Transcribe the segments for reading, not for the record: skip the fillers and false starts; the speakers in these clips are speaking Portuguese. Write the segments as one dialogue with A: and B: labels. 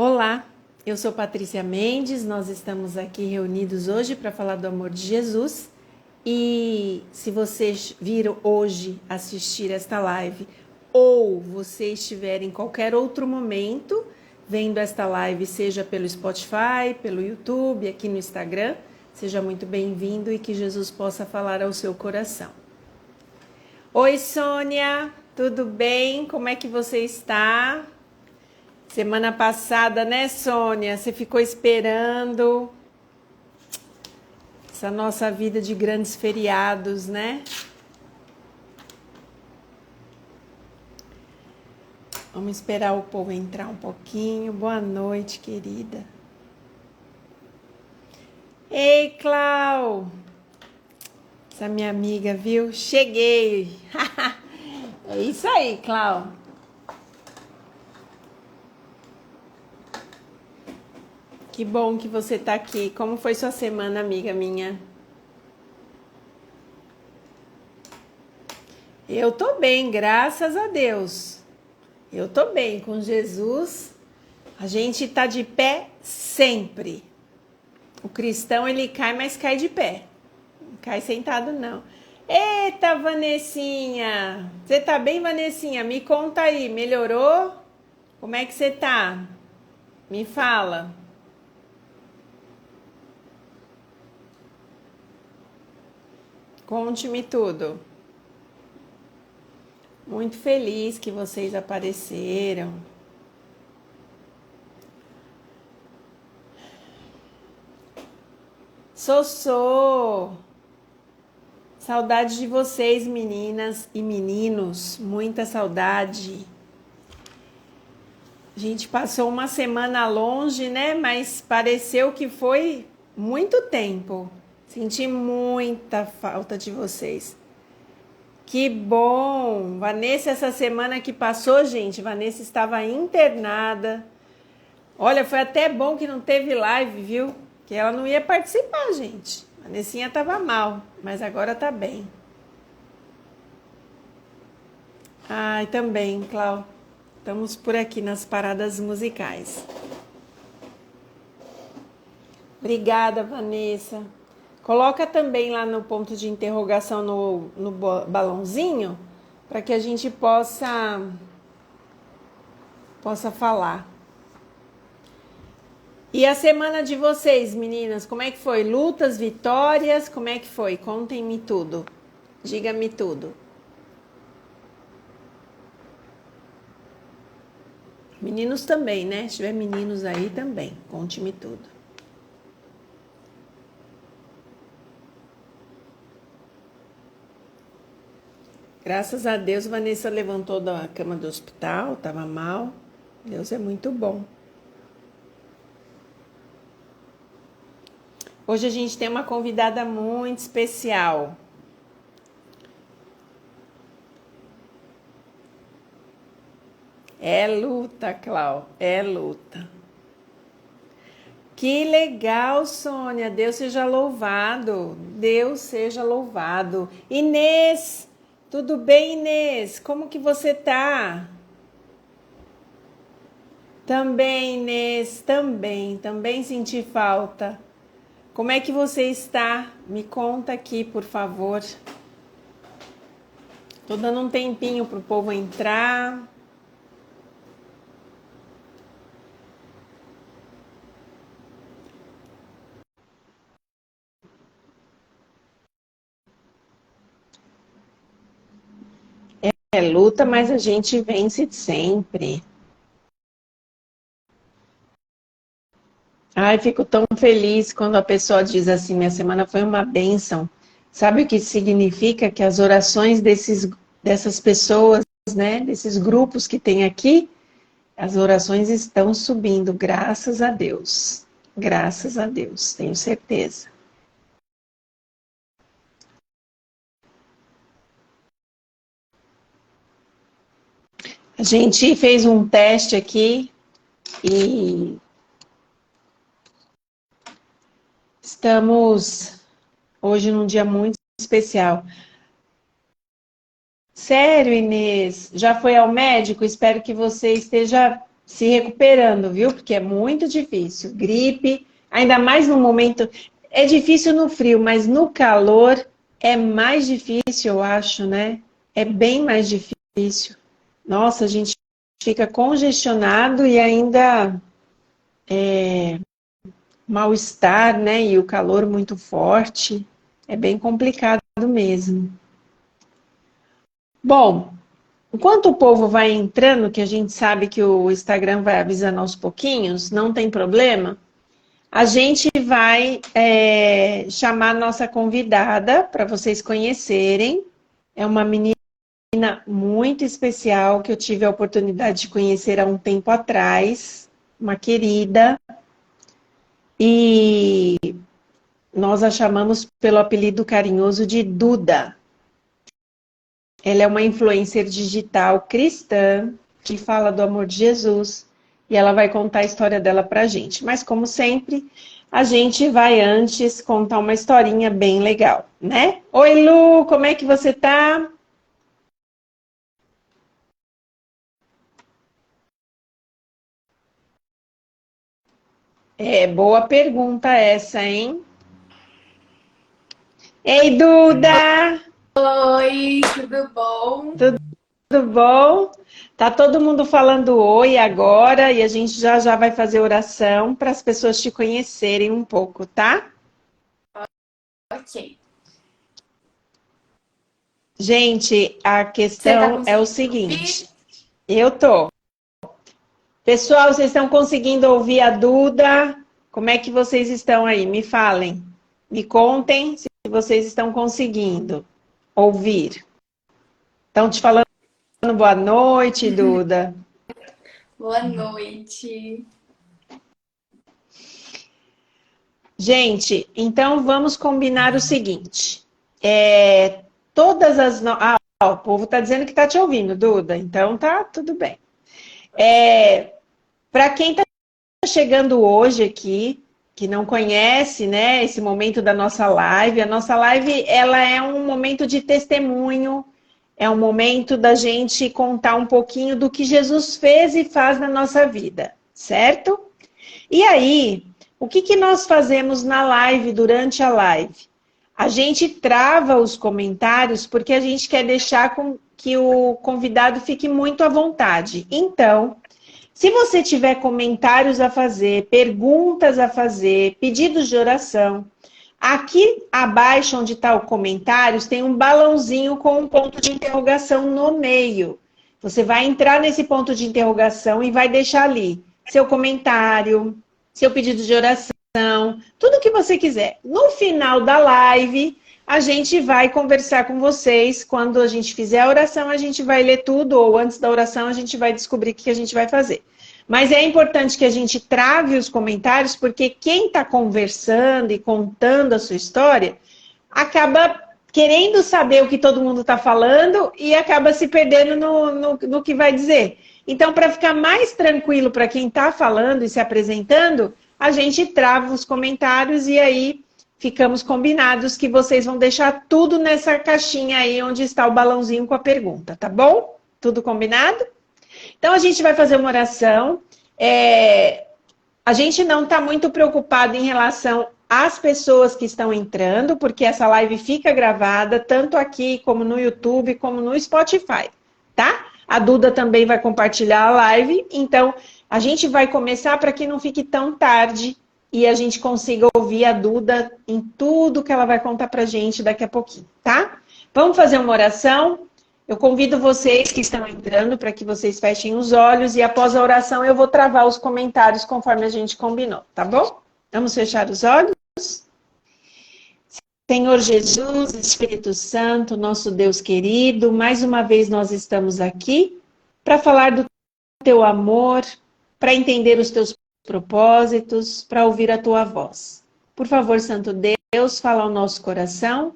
A: Olá, eu sou Patrícia Mendes, nós estamos aqui reunidos hoje para falar do amor de Jesus. E se vocês viram hoje assistir esta live ou você estiver em qualquer outro momento vendo esta live, seja pelo Spotify, pelo YouTube, aqui no Instagram, seja muito bem-vindo e que Jesus possa falar ao seu coração. Oi, Sônia, tudo bem? Como é que você está? Semana passada, né, Sônia? Você ficou esperando essa nossa vida de grandes feriados, né? Vamos esperar o povo entrar um pouquinho. Boa noite, querida. Ei, Clau! Essa minha amiga, viu? Cheguei! É isso aí, Clau. Que bom que você está aqui. Como foi sua semana, amiga minha? Eu tô bem, graças a Deus. Eu tô bem com Jesus. A gente tá de pé sempre. O cristão, ele cai, mas cai de pé. Não cai sentado, não. Eita, Vanessinha! Você tá bem, Vanessinha? Me conta aí, melhorou? Como é que você tá? Me fala. Conte-me tudo. Muito feliz que vocês apareceram. Sou. Saudade de vocês, meninas e meninos. Muita saudade. A gente passou uma semana longe, né? Mas pareceu que foi muito tempo. Senti muita falta de vocês. Que bom! Vanessa, essa semana que passou, gente, Vanessa estava internada. Olha, foi até bom que não teve live, viu? Que ela não ia participar, gente. Vanessinha estava mal, mas agora tá bem. Ai, também, Clau. Estamos por aqui nas paradas musicais. Obrigada, Vanessa. Coloca também lá no ponto de interrogação no balãozinho para que a gente possa falar. E a semana de vocês, meninas, como é que foi? Lutas, vitórias, como é que foi? Contem-me tudo. Diga-me tudo. Meninos também, né? Se tiver meninos aí também, conte-me tudo. Graças a Deus, Vanessa levantou da cama do hospital, estava mal. Deus é muito bom. Hoje a gente tem uma convidada muito especial. É luta, Clau, é luta. Que legal, Sônia. Deus seja louvado. Deus seja louvado. Inês, tudo bem, Inês? Como que você tá? Também, Inês, também senti falta. Como é que você está? Me conta aqui, por favor. Tô dando um tempinho pro povo entrar. É luta, mas a gente vence sempre. Ai, fico tão feliz quando a pessoa diz assim, minha semana foi uma bênção. Sabe o que significa? Que as orações dessas pessoas, né, desses grupos que tem aqui, as orações estão subindo, graças a Deus. Graças a Deus, tenho certeza. A gente fez um teste aqui e estamos hoje num dia muito especial. Sério, Inês? Já foi ao médico? Espero que você esteja se recuperando, viu? Porque é muito difícil. Gripe, ainda mais no momento. É difícil no frio, mas no calor é mais difícil, eu acho, né? É bem mais difícil. Nossa, a gente fica congestionado e ainda mal-estar, né? E o calor muito forte. É bem complicado mesmo. Bom, enquanto o povo vai entrando, que a gente sabe que o Instagram vai avisando aos pouquinhos, não tem problema. A gente vai chamar nossa convidada para vocês conhecerem. É uma menina muito especial que eu tive a oportunidade de conhecer há um tempo atrás, uma querida, e nós a chamamos pelo apelido carinhoso de Duda. Ela é uma influencer digital cristã que fala do amor de Jesus e ela vai contar a história dela pra gente. Mas como sempre, a gente vai antes contar uma historinha bem legal, né? Oi, Lu, como é que você tá? É, boa pergunta essa, hein? Ei, Duda!
B: Oi, tudo bom?
A: Tudo bom? Tá todo mundo falando oi agora e a gente já já vai fazer oração para as pessoas te conhecerem um pouco, tá?
B: Ok.
A: Gente, a
B: Você tá
A: questão é o
B: conseguindo ouvir?
A: seguinte. Eu tô. Pessoal, vocês estão conseguindo ouvir a Duda? Como é que vocês estão aí? Me falem. Me contem se vocês estão conseguindo ouvir. Estão te falando boa noite, Duda.
B: Boa noite.
A: Gente, então vamos combinar o seguinte. Todas as. O povo está dizendo que está te ouvindo, Duda. Então tá tudo bem. Para quem está chegando hoje aqui, que não conhece, né, esse momento da nossa live, a nossa live ela é um momento de testemunho, é um momento da gente contar um pouquinho do que Jesus fez e faz na nossa vida, certo? E aí, o que que nós fazemos na live, durante a live? A gente trava os comentários porque a gente quer deixar com que o convidado fique muito à vontade. Então, se você tiver comentários a fazer, perguntas a fazer, pedidos de oração, aqui abaixo onde está o comentários tem um balãozinho com um ponto de interrogação no meio. Você vai entrar nesse ponto de interrogação e vai deixar ali seu comentário, seu pedido de oração, tudo que você quiser. No final da live, a gente vai conversar com vocês. Quando a gente fizer a oração, a gente vai ler tudo, ou antes da oração, a gente vai descobrir o que a gente vai fazer. Mas é importante que a gente trave os comentários, porque quem está conversando e contando a sua história acaba querendo saber o que todo mundo está falando e acaba se perdendo no que vai dizer. Então, para ficar mais tranquilo para quem está falando e se apresentando, a gente trava os comentários e aí ficamos combinados que vocês vão deixar tudo nessa caixinha aí onde está o balãozinho com a pergunta, tá bom? Tudo combinado? Então, a gente vai fazer uma oração. A gente não está muito preocupado em relação às pessoas que estão entrando, porque essa live fica gravada, tanto aqui como no YouTube, como no Spotify, tá? A Duda também vai compartilhar a live, então a gente vai começar para que não fique tão tarde e a gente consiga ouvir a Duda em tudo que ela vai contar pra gente daqui a pouquinho, tá? Vamos fazer uma oração? Eu convido vocês que estão entrando para que vocês fechem os olhos e após a oração eu vou travar os comentários conforme a gente combinou, tá bom? Vamos fechar os olhos? Senhor Jesus, Espírito Santo, nosso Deus querido, mais uma vez nós estamos aqui para falar do teu amor, para entender os teus propósitos, para ouvir a tua voz. Por favor, Santo Deus, fala ao nosso coração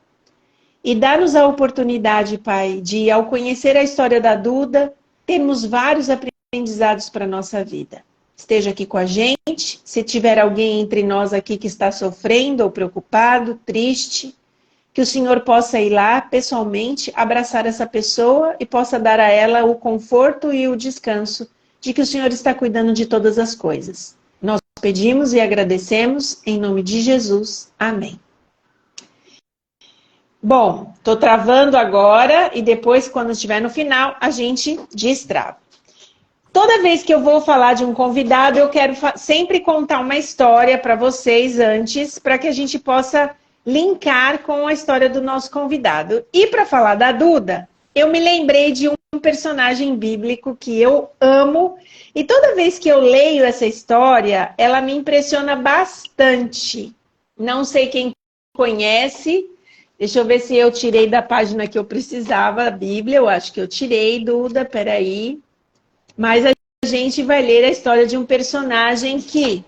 A: e dá-nos a oportunidade, Pai, de, ao conhecer a história da Duda, termos vários aprendizados para a nossa vida. Esteja aqui com a gente. Se tiver alguém entre nós aqui que está sofrendo ou preocupado, triste, que o Senhor possa ir lá pessoalmente, abraçar essa pessoa e possa dar a ela o conforto e o descanso de que o Senhor está cuidando de todas as coisas. Nós pedimos e agradecemos em nome de Jesus. Amém. Bom, estou travando agora e depois, quando estiver no final, a gente destrava. Toda vez que eu vou falar de um convidado, eu quero sempre contar uma história para vocês antes, para que a gente possa linkar com a história do nosso convidado. E para falar da Duda, eu me lembrei de um personagem bíblico que eu amo, e toda vez que eu leio essa história, ela me impressiona bastante. Não sei quem conhece. Deixa eu ver se eu tirei da página que eu precisava a Bíblia. Eu acho que eu tirei, Duda, peraí. Mas a gente vai ler a história de um personagem que,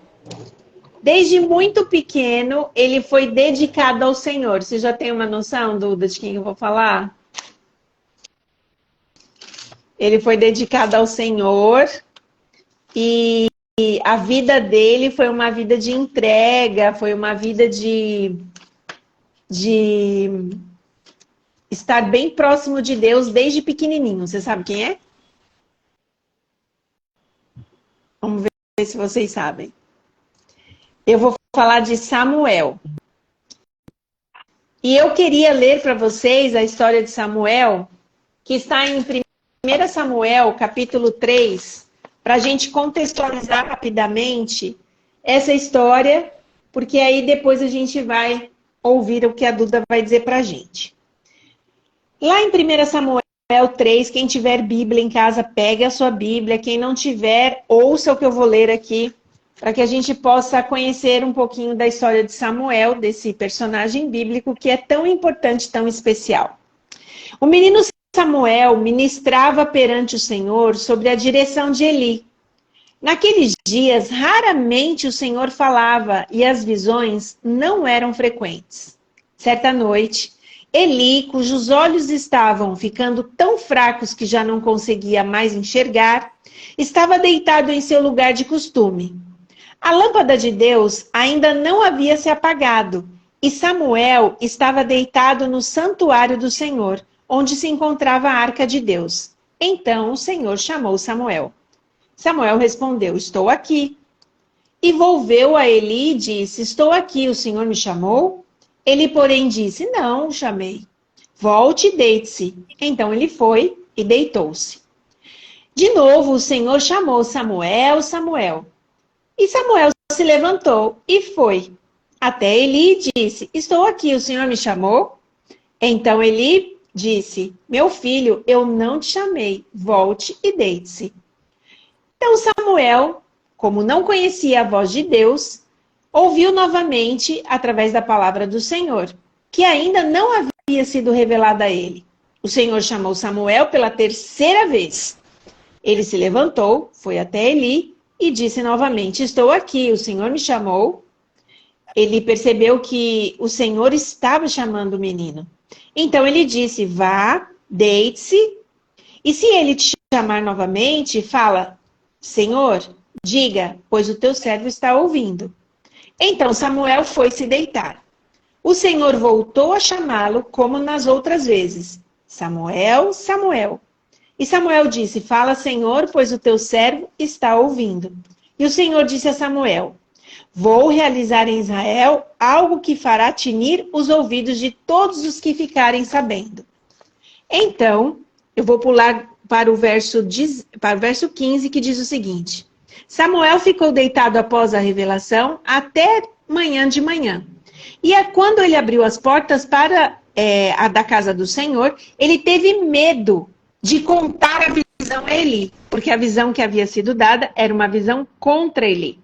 A: desde muito pequeno, ele foi dedicado ao Senhor. Você já tem uma noção, Duda, de quem eu vou falar? Ele foi dedicado ao Senhor e a vida dele foi uma vida de entrega, foi uma vida de estar bem próximo de Deus desde pequenininho. Você sabe quem é? Vamos ver se vocês sabem. Eu vou falar de Samuel. E eu queria ler para vocês a história de Samuel, que está em 1 Samuel, capítulo 3, para a gente contextualizar rapidamente essa história, porque aí depois a gente vai ouvir o que a Duda vai dizer para a gente. Lá em 1 Samuel 3, quem tiver Bíblia em casa, pegue a sua Bíblia. Quem não tiver, ouça o que eu vou ler aqui, para que a gente possa conhecer um pouquinho da história de Samuel, desse personagem bíblico que é tão importante, tão especial. O menino Samuel ministrava perante o Senhor sob a direção de Eli. Naqueles dias, raramente o Senhor falava e as visões não eram frequentes. Certa noite, Eli, cujos olhos estavam ficando tão fracos que já não conseguia mais enxergar, estava deitado em seu lugar de costume. A lâmpada de Deus ainda não havia se apagado e Samuel estava deitado no santuário do Senhor, onde se encontrava a arca de Deus. Então o Senhor chamou Samuel. Samuel respondeu, estou aqui. E volveu a Eli e disse, estou aqui, o Senhor me chamou? Ele, porém, disse, não, o chamei. Volte e deite-se. Então ele foi e deitou-se. De novo o Senhor chamou Samuel, Samuel. E Samuel se levantou e foi. Até Eli e disse, estou aqui, o Senhor me chamou? Então Eli disse, meu filho, eu não te chamei, volte e deite-se. Então Samuel, como não conhecia a voz de Deus, ouviu novamente através da palavra do Senhor, que ainda não havia sido revelada a ele. O Senhor chamou Samuel pela terceira vez. Ele se levantou, foi até Eli e disse novamente, estou aqui, o Senhor me chamou. Ele percebeu que o Senhor estava chamando o menino. Então ele disse, vá, deite-se, e se ele te chamar novamente, fala, Senhor, diga, pois o teu servo está ouvindo. Então Samuel foi se deitar. O Senhor voltou a chamá-lo como nas outras vezes. Samuel, Samuel. E Samuel disse, fala, Senhor, pois o teu servo está ouvindo. E o Senhor disse a Samuel, vou realizar em Israel algo que fará tinir os ouvidos de todos os que ficarem sabendo. Então, eu vou pular para o verso 15, que diz o seguinte. Samuel ficou deitado após a revelação até manhã de manhã. E quando ele abriu as portas para a da casa do Senhor, ele teve medo de contar a visão a Eli, porque a visão que havia sido dada era uma visão contra Eli.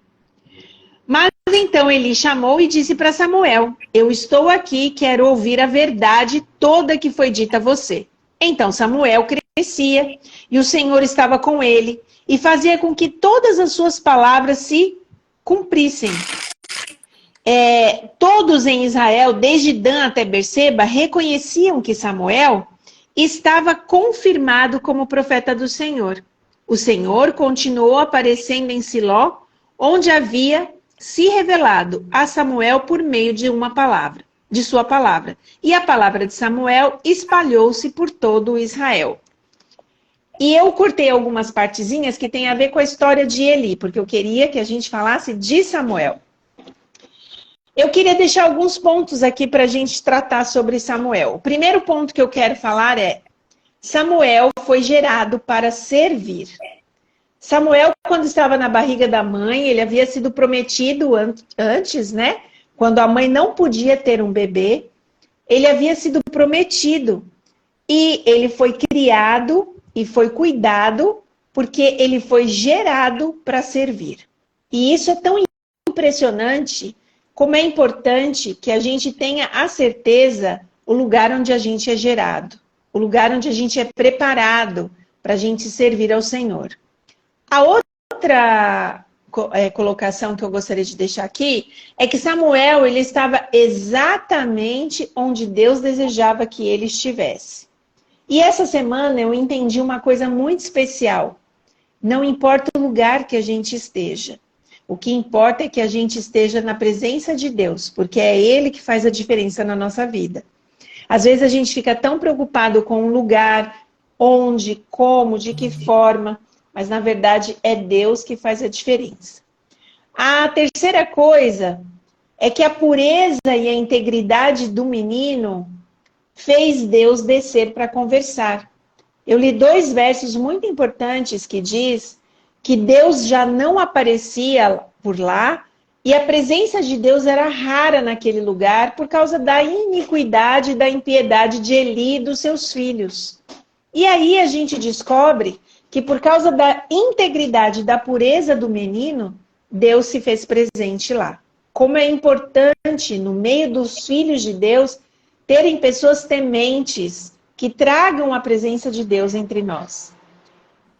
A: Mas então Eli chamou e disse para Samuel, eu estou aqui, quero ouvir a verdade toda que foi dita a você. Então Samuel crescia e o Senhor estava com ele e fazia com que todas as suas palavras se cumprissem. Todos em Israel, desde Dan até Berseba, reconheciam que Samuel estava confirmado como profeta do Senhor. O Senhor continuou aparecendo em Siló, onde havia se revelado a Samuel por meio de sua palavra. E a palavra de Samuel espalhou-se por todo o Israel. E eu cortei algumas partezinhas que tem a ver com a história de Eli, porque eu queria que a gente falasse de Samuel. Eu queria deixar alguns pontos aqui para a gente tratar sobre Samuel. O primeiro ponto que eu quero falar é: Samuel foi gerado para servir. Samuel, quando estava na barriga da mãe, ele havia sido prometido antes, né? Quando a mãe não podia ter um bebê, ele havia sido prometido. E ele foi criado e foi cuidado porque ele foi gerado para servir. E isso é tão impressionante como é importante que a gente tenha a certeza o lugar onde a gente é gerado, o lugar onde a gente é preparado para a gente servir ao Senhor. A outra colocação que eu gostaria de deixar aqui é que Samuel, ele estava exatamente onde Deus desejava que ele estivesse. E essa semana eu entendi uma coisa muito especial. Não importa o lugar que a gente esteja. O que importa é que a gente esteja na presença de Deus, porque é Ele que faz a diferença na nossa vida. Às vezes a gente fica tão preocupado com um lugar, onde, como, de que forma, mas na verdade é Deus que faz a diferença. A terceira coisa é que a pureza e a integridade do menino fez Deus descer para conversar. Eu li 2 versos muito importantes que diz que Deus já não aparecia por lá e a presença de Deus era rara naquele lugar por causa da iniquidade e da impiedade de Eli e dos seus filhos. E aí a gente descobre que por causa da integridade e da pureza do menino, Deus se fez presente lá. Como é importante, no meio dos filhos de Deus, terem pessoas tementes que tragam a presença de Deus entre nós.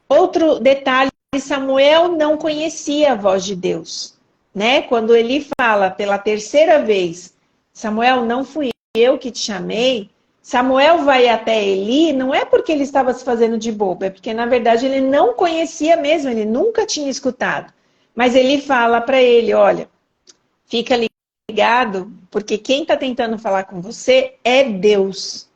A: Outro detalhe, Samuel não conhecia a voz de Deus, né? Quando ele fala pela terceira vez, Samuel, não fui eu que te chamei, Samuel vai até Eli, não é porque ele estava se fazendo de bobo, é porque na verdade ele não conhecia mesmo, ele nunca tinha escutado. Mas ele fala para ele, olha, fica ligado, porque quem está tentando falar com você é Deus.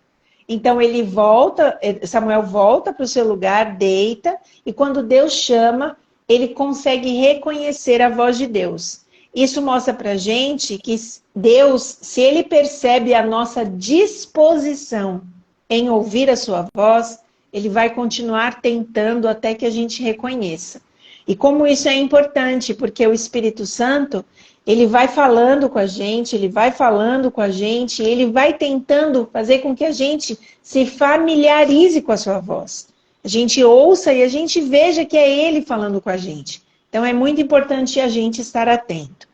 A: Então ele volta, Samuel volta para o seu lugar, deita, e quando Deus chama, ele consegue reconhecer a voz de Deus. Isso mostra para a gente que Deus, se ele percebe a nossa disposição em ouvir a sua voz, ele vai continuar tentando até que a gente reconheça. E como isso é importante, porque o Espírito Santo, ele vai falando com a gente, ele vai falando com a gente, ele vai tentando fazer com que a gente se familiarize com a sua voz. A gente ouça e a gente veja que é ele falando com a gente. Então é muito importante a gente estar atento.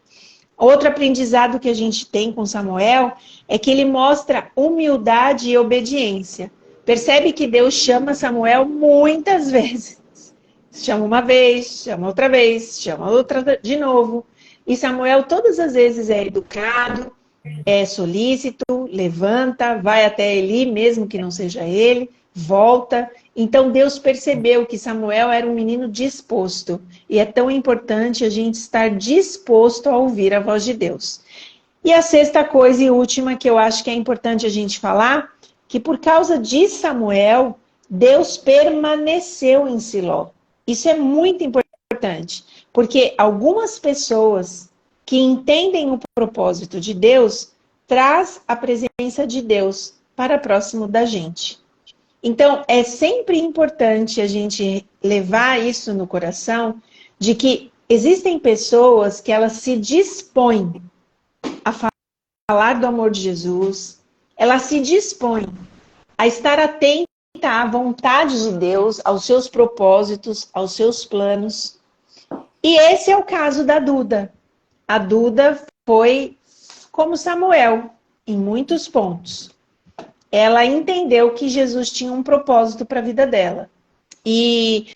A: Outro aprendizado que a gente tem com Samuel é que ele mostra humildade e obediência. Percebe que Deus chama Samuel muitas vezes. Chama uma vez, chama outra vez, chama outra de novo. E Samuel todas as vezes é educado, é solícito, levanta, vai até Eli, mesmo que não seja ele, volta. Então Deus percebeu que Samuel era um menino disposto. E é tão importante a gente estar disposto a ouvir a voz de Deus. E a sexta coisa e última que eu acho que é importante a gente falar, que por causa de Samuel, Deus permaneceu em Siló. Isso é muito importante, porque algumas pessoas que entendem o propósito de Deus, traz a presença de Deus para próximo da gente. Então, é sempre importante a gente levar isso no coração, de que existem pessoas que elas se dispõem a falar do amor de Jesus, elas se dispõem a estar atenta à vontade de Deus, aos seus propósitos, aos seus planos. E esse é o caso da Duda. A Duda foi como Samuel, em muitos pontos. Ela entendeu que Jesus tinha um propósito para a vida dela. E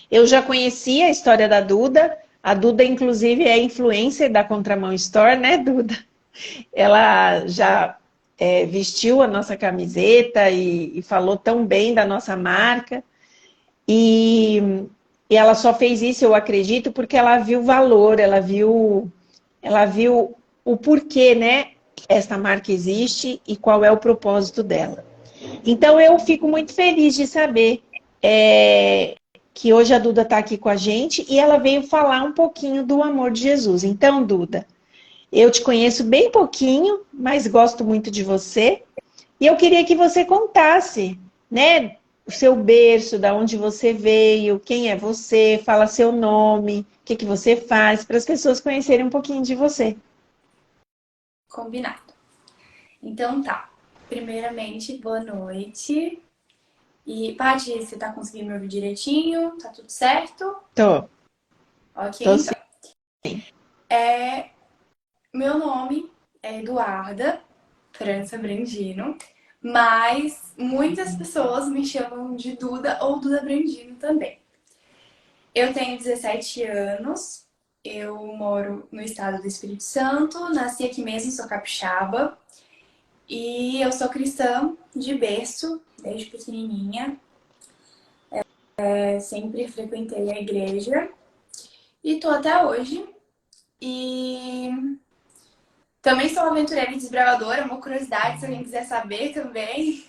A: eu já conhecia a história da Duda. A Duda, inclusive, é influencer da Contramão Store, né, Duda? Ela já vestiu a nossa camiseta e falou tão bem da nossa marca. E ela só fez isso, eu acredito, porque ela viu valor, ela viu o porquê, né? Esta marca existe e qual é o propósito dela. Então, eu fico muito feliz de saber que hoje a Duda está aqui com a gente e ela veio falar um pouquinho do amor de Jesus. Então, Duda, eu te conheço bem pouquinho, mas gosto muito de você. E eu queria que você contasse, né, o seu berço, da onde você veio, quem é você, fala seu nome, o que que você faz, para as pessoas conhecerem um pouquinho de você.
B: Combinado. Então tá. Primeiramente, boa noite. E, Paty, você tá conseguindo me ouvir direitinho? Tá tudo certo?
A: Tô,
B: Ok,
A: tô sim.
B: então. Meu nome é Eduarda França Brandino, mas muitas pessoas me chamam de Duda ou Duda Brandino também. Eu tenho 17 anos, eu moro no estado do Espírito Santo, nasci aqui mesmo, sou capixaba, e eu sou cristã de berço, desde pequenininha. Sempre frequentei a igreja e tô até hoje. E também sou aventureira e desbravadora, uma curiosidade, se alguém quiser saber também.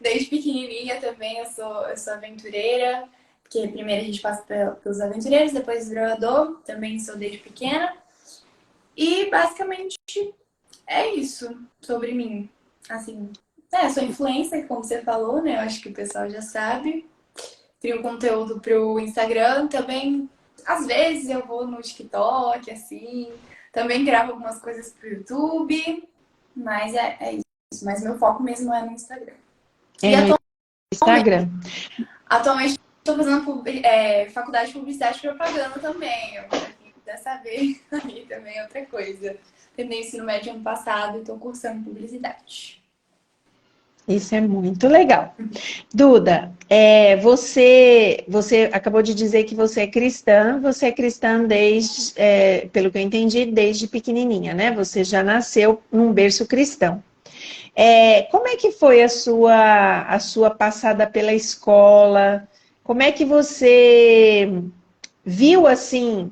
B: Desde pequenininha também eu sou aventureira, porque primeiro a gente passa pelos aventureiros, depois desbravador, também sou desde pequena. E basicamente é isso sobre mim. Assim, sou influencer, como você falou, né? Eu acho que o pessoal já sabe. Crio conteúdo pro Instagram também. Às vezes eu vou no TikTok, assim. Também gravo algumas coisas pro YouTube. Mas é isso. Mas meu foco mesmo é no Instagram. E
A: É no Instagram.
B: atualmente estou fazendo faculdade de publicidade e propaganda também. Pra quem quiser saber, aí também é outra coisa. Terminei o ensino médio ano passado e estou cursando publicidade.
A: Isso é muito legal. Duda, você acabou de dizer que você é cristã desde, pelo que eu entendi, desde pequenininha, né? Você já nasceu num berço cristão. Como é que foi a sua passada pela escola? Como é que você viu assim?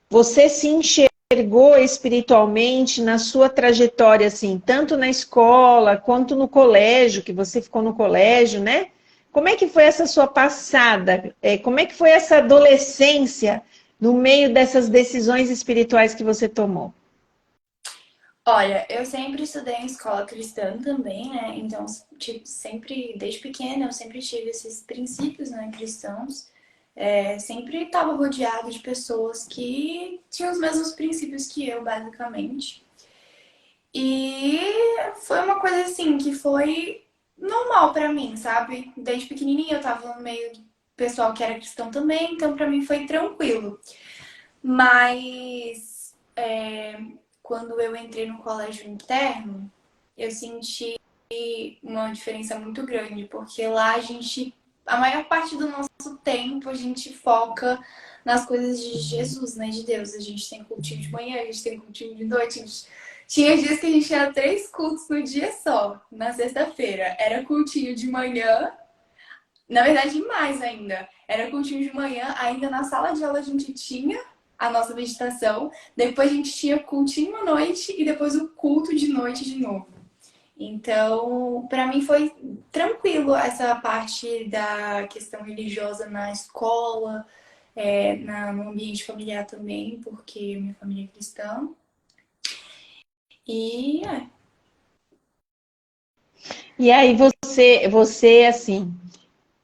A: Você se enxergou espiritualmente na sua trajetória, assim, tanto na escola quanto no colégio, que você ficou no colégio, né? Como é que foi essa sua passada? Como é que foi essa adolescência no meio dessas decisões espirituais que você tomou?
B: Olha, eu sempre estudei em escola cristã também, né? Então, tipo, sempre, desde pequena, eu sempre tive esses princípios, né, cristãos. Sempre estava rodeado de pessoas que tinham os mesmos princípios que eu, basicamente. E foi uma coisa assim que foi normal pra mim, sabe? Desde pequenininha eu tava no meio do pessoal que era cristão também, então pra mim foi tranquilo. Mas quando eu entrei no colégio interno, eu senti uma diferença muito grande, porque lá a maior parte do nosso tempo, a gente foca nas coisas de Jesus, né? De Deus. A gente tem cultinho de manhã, a gente tem cultinho de noite. Tinha dias que a gente tinha 3 cultos no dia só, na sexta-feira. Era cultinho de manhã, na verdade, mais ainda. Era cultinho de manhã, ainda na sala de aula a gente tinha a nossa meditação, depois a gente tinha cultinho à noite e depois o culto de noite de novo. Então, para mim foi tranquilo essa parte da questão religiosa na escola, no ambiente familiar também, porque minha família é cristã. E
A: E aí você assim,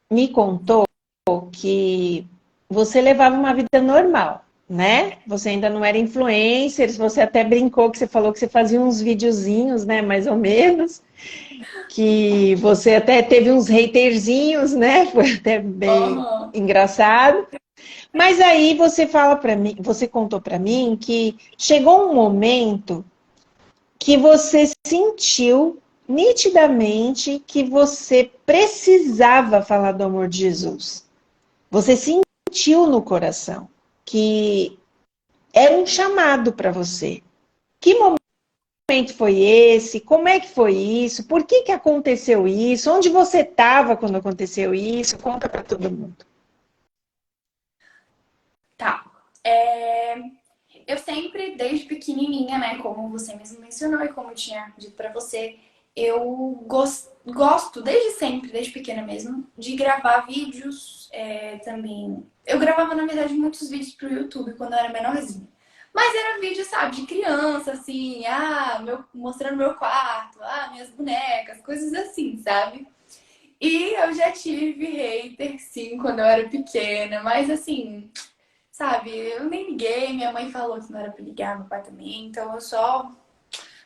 A: me contou que você levava uma vida normal, né? Você ainda não era influencer, você até brincou que você falou que você fazia uns videozinhos, né, mais ou menos, que você até teve uns haterzinhos, né? Foi até bem
B: uhum.
A: engraçado. Mas aí você fala para mim, você contou para mim que chegou um momento que você sentiu nitidamente que você precisava falar do amor de Jesus. Você sentiu no coração que era um chamado para você. Que momento foi esse? Como é que foi isso? Por que que aconteceu isso? Onde você estava quando aconteceu isso? Conta para todo mundo.
B: Tá. Eu sempre, desde pequenininha, né, como você mesmo mencionou e como eu tinha dito pra você, gosto, desde sempre, desde pequena mesmo, de gravar vídeos também. Eu gravava, na verdade, muitos vídeos pro YouTube quando eu era menorzinha. Mas era vídeo, sabe, de criança, assim, mostrando meu quarto, minhas bonecas, coisas assim, sabe? E eu já tive hater, sim, quando eu era pequena, mas assim, sabe, eu nem liguei, minha mãe falou que não era pra ligar, meu pai também, então eu só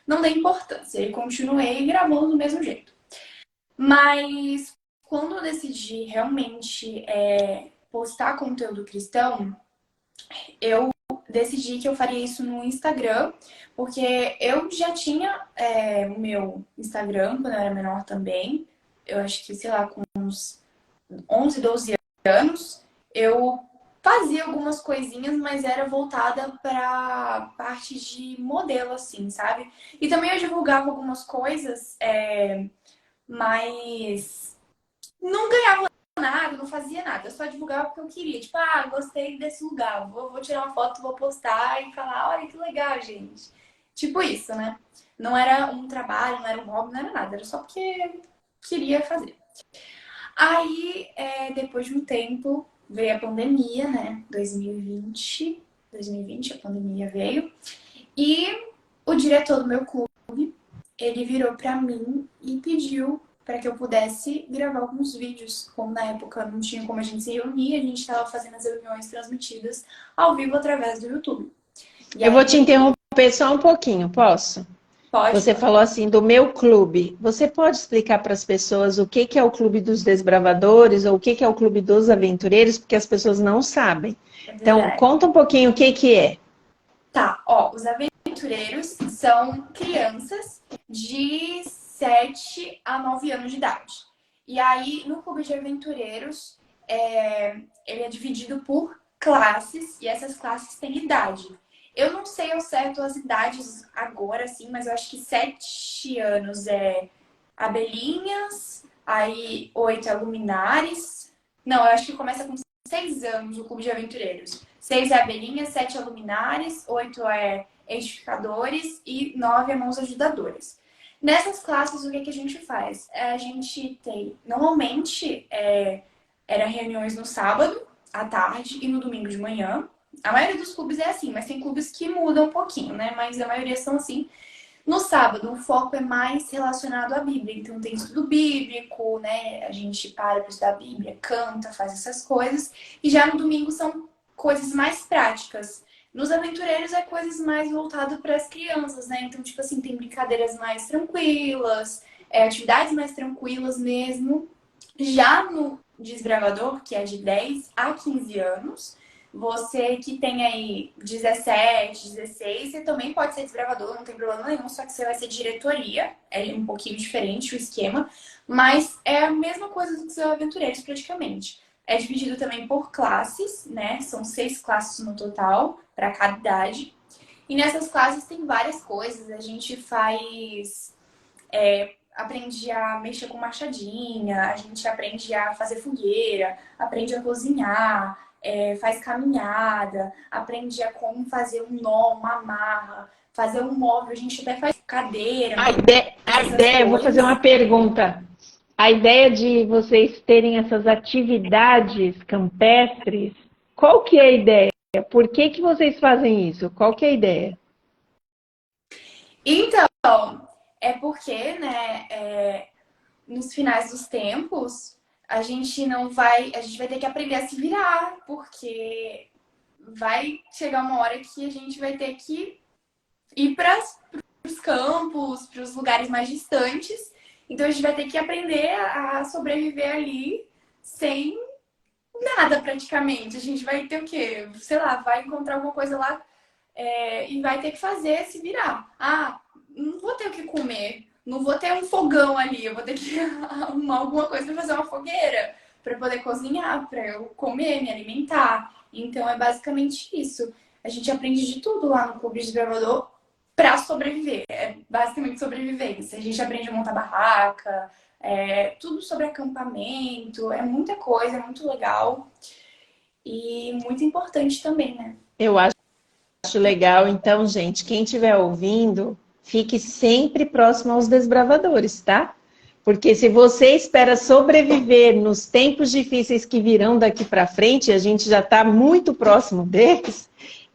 B: não dei importância e continuei gravando do mesmo jeito. Mas quando eu decidi realmente postar conteúdo cristão, eu decidi que eu faria isso no Instagram, porque eu já tinha o meu Instagram quando eu era menor também. Eu acho que, sei lá, com uns 11, 12 anos, eu fazia algumas coisinhas, mas era voltada para parte de modelo, assim, sabe? E também eu divulgava algumas coisas, mas não ganhava nada, não fazia nada. Eu só divulgava porque eu queria. Tipo, gostei desse lugar. Vou tirar uma foto, vou postar e falar, olha que legal, gente. Tipo isso, né? Não era um trabalho, não era um hobby, não era nada. Era só porque queria fazer. Aí, depois de um tempo, veio a pandemia, né? 2020, a pandemia veio. E o diretor do meu clube, ele virou pra mim e pediu para que eu pudesse gravar alguns vídeos. Como na época não tinha como a gente se reunir, a gente estava fazendo as reuniões transmitidas ao vivo através do YouTube. E
A: Eu vou
B: aí
A: te
B: ele
A: interromper só um pouquinho, posso?
B: pode,
A: Você
B: pode.
A: falou assim do meu clube. Você pode explicar para as pessoas o que que é o Clube dos Desbravadores ou o que que é o Clube dos Aventureiros, porque as pessoas não sabem.
B: É
A: Então,
B: verdade.
A: conta um pouquinho o que que é.
B: Tá, ó, os aventureiros são crianças de 7 a 9 anos de idade. E aí, no clube de aventureiros, ele é dividido por classes, e essas classes têm idade. Eu não sei ao certo as idades agora, sim, mas eu acho que 7 anos é abelhinhas, aí 8 é luminares. Não, eu acho que começa com 6 anos o clube de aventureiros. 6 é abelhinhas, 7 é luminares, 8 é edificadores e 9 é mãos ajudadoras. Nessas classes, o que, que a gente faz? A gente tem, normalmente, era reuniões no sábado, à tarde e no domingo de manhã. A maioria dos clubes é assim, mas tem clubes que mudam um pouquinho, né? Mas a maioria são assim. No sábado, o foco é mais relacionado à Bíblia. Então, tem estudo bíblico, né? A gente para estudar a Bíblia, canta, faz essas coisas. E já no domingo são coisas mais práticas. Nos aventureiros é coisas mais voltadas para as crianças, né? Então, tipo assim, tem brincadeiras mais tranquilas, atividades mais tranquilas mesmo. Já no desbravador, que é de 10 a 15 anos, você que tem aí 17, 16, você também pode ser desbravador, não tem problema nenhum, só que você vai ser diretoria, é um pouquinho diferente o esquema, mas é a mesma coisa do que os aventureiros praticamente. É dividido também por classes, né? São 6 classes no total, para cada idade. E nessas classes tem várias coisas. A gente aprende a mexer com machadinha, a gente aprende a fazer fogueira, aprende a cozinhar, faz caminhada, aprende a como fazer um nó, uma amarra, fazer um móvel, a gente até faz cadeira,
A: A
B: essas
A: ideia, eu vou fazer uma
B: coisas.
A: pergunta. A ideia de vocês terem essas atividades campestres, qual que é a ideia? Por que que vocês fazem isso? Qual que é a ideia?
B: Então, é porque, né, nos finais dos tempos, a gente vai ter que aprender a se virar, porque vai chegar uma hora que a gente vai ter que ir para os campos, para os lugares mais distantes. Então a gente vai ter que aprender a sobreviver ali sem nada praticamente. A gente vai ter o quê? Sei lá, vai encontrar alguma coisa lá e vai ter que fazer se virar. Não vou ter o que comer, não vou ter um fogão ali, eu vou ter que arrumar alguma coisa para fazer uma fogueira, para poder cozinhar, para eu comer, me alimentar. Então é basicamente isso. A gente aprende de tudo lá no Clube de Desbravador para sobreviver. É basicamente sobrevivência. A gente aprende a montar barraca, tudo sobre acampamento, é muita coisa, é muito legal e muito importante também, né?
A: Eu acho legal. Então, gente, quem estiver ouvindo, fique sempre próximo aos desbravadores, tá? Porque se você espera sobreviver nos tempos difíceis que virão daqui para frente, a gente já está muito próximo deles,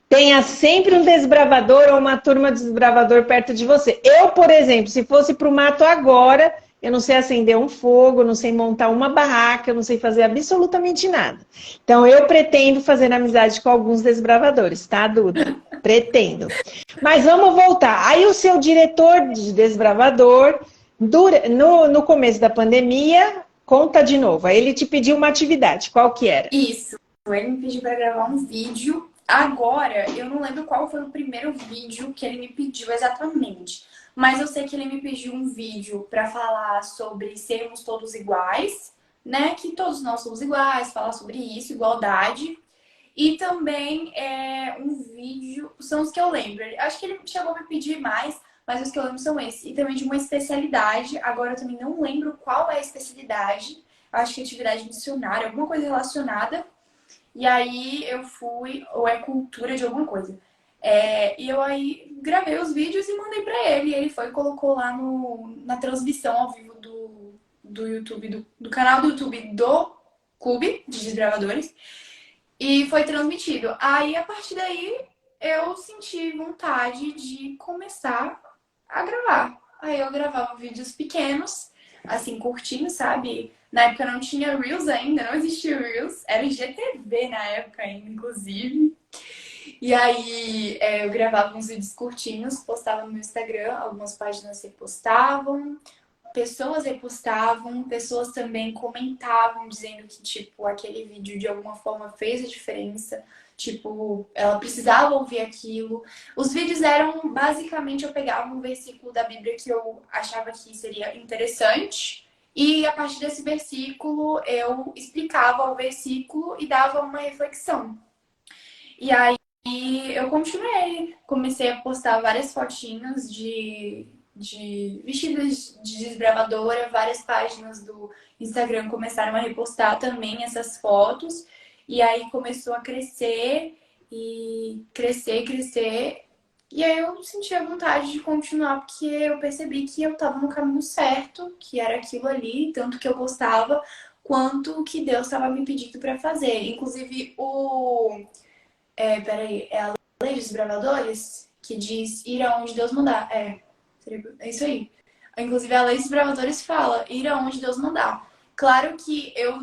A: tenha sempre um desbravador ou uma turma de desbravador perto de você. Eu, por exemplo, se fosse para o mato agora, eu não sei acender um fogo, não sei montar uma barraca, eu não sei fazer absolutamente nada. Então, eu pretendo fazer amizade com alguns desbravadores, tá, Duda? Pretendo. Mas vamos voltar. Aí o seu diretor de desbravador, no começo da pandemia, conta de novo. Aí ele te pediu uma atividade. Qual que era?
B: Isso. Ele me pediu para gravar um vídeo. Agora, eu não lembro qual foi o primeiro vídeo que ele me pediu exatamente. Mas eu sei que ele me pediu um vídeo para falar sobre sermos todos iguais, né? Que todos nós somos iguais, falar sobre isso, igualdade. E também um vídeo, são os que eu lembro. Acho que ele chegou a me pedir mais, mas os que eu lembro são esses. E também de uma especialidade. Agora eu também não lembro qual é a especialidade. Acho que é atividade missionária, alguma coisa relacionada. E aí eu fui, ou é cultura de alguma coisa. E eu aí gravei os vídeos e mandei pra ele. E ele foi e colocou lá na transmissão ao vivo do YouTube, do canal do YouTube do Clube de Desbravadores. E foi transmitido. Aí, a partir daí, eu senti vontade de começar a gravar. Aí eu gravava vídeos pequenos, assim, curtinhos, sabe? Na época não tinha Reels ainda, não existia Reels. Era IGTV na época ainda, inclusive. E aí eu gravava uns vídeos curtinhos, postava no meu Instagram, algumas páginas repostavam, pessoas repostavam, pessoas também comentavam, dizendo que, tipo, aquele vídeo de alguma forma fez a diferença. Tipo, ela precisava ouvir aquilo. Os vídeos eram, basicamente, eu pegava um versículo da Bíblia que eu achava que seria interessante. E a partir desse versículo, eu explicava o versículo e dava uma reflexão. E aí eu continuei. Comecei a postar várias fotinhas de vestidos de desbravadora. Várias páginas do Instagram começaram a repostar também essas fotos. E aí começou a crescer e crescer, crescer. E aí eu senti a vontade de continuar, porque eu percebi que eu estava no caminho certo, que era aquilo ali, tanto que eu gostava, quanto que Deus estava me pedindo para fazer. Inclusive, é a Lei dos Bravadores, que diz ir aonde Deus mandar. É isso aí. Inclusive, a Lei dos Bravadores fala ir aonde Deus mandar. Claro que eu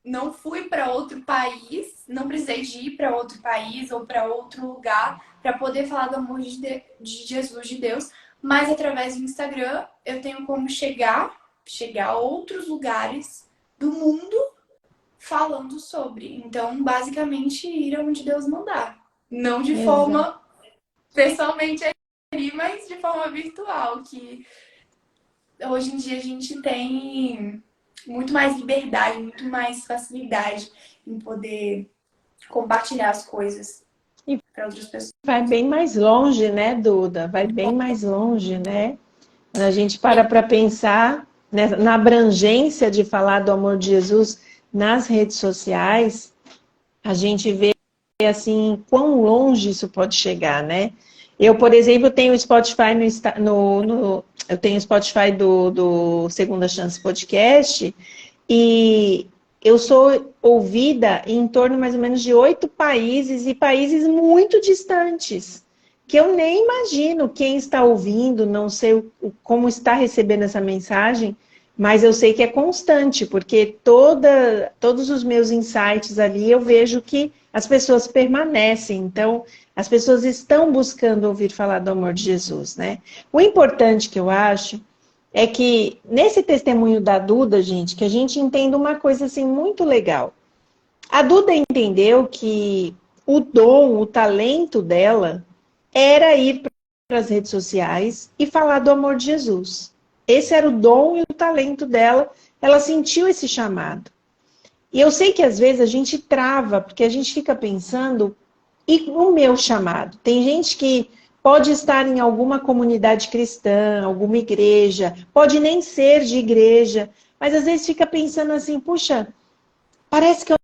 B: não fui para outro país, não precisei de ir para outro país ou para outro lugar para poder falar do amor de Jesus, de Deus, mas através do Instagram eu tenho como chegar a outros lugares do mundo falando sobre. Então, basicamente, ir aonde Deus mandar. Não de
A: Exato.
B: forma pessoalmente ali, mas de forma virtual, que hoje em dia a gente tem muito mais liberdade, muito mais facilidade em poder compartilhar as coisas para outras pessoas.
A: Vai bem mais longe, né, Duda? Vai bem mais longe, né? Quando a gente para pensar, né, na abrangência de falar do amor de Jesus nas redes sociais, a gente vê assim quão longe isso pode chegar, né? Eu, por exemplo, tenho Spotify eu tenho Spotify do Segunda Chance Podcast e eu sou ouvida em torno mais ou menos de 8 países e países muito distantes, que eu nem imagino quem está ouvindo, não sei como está recebendo essa mensagem, mas eu sei que é constante, porque todos os meus insights ali eu vejo que as pessoas permanecem, então as pessoas estão buscando ouvir falar do amor de Jesus, né? O importante que eu acho é que nesse testemunho da Duda, gente, que a gente entenda uma coisa assim muito legal. A Duda entendeu que o dom, o talento dela era ir para as redes sociais e falar do amor de Jesus. Esse era o dom e o talento dela. Ela sentiu esse chamado. E eu sei que às vezes a gente trava, porque a gente fica pensando, e o meu chamado? Tem gente que pode estar em alguma comunidade cristã, alguma igreja, pode nem ser de igreja, mas às vezes fica pensando assim, puxa, parece que eu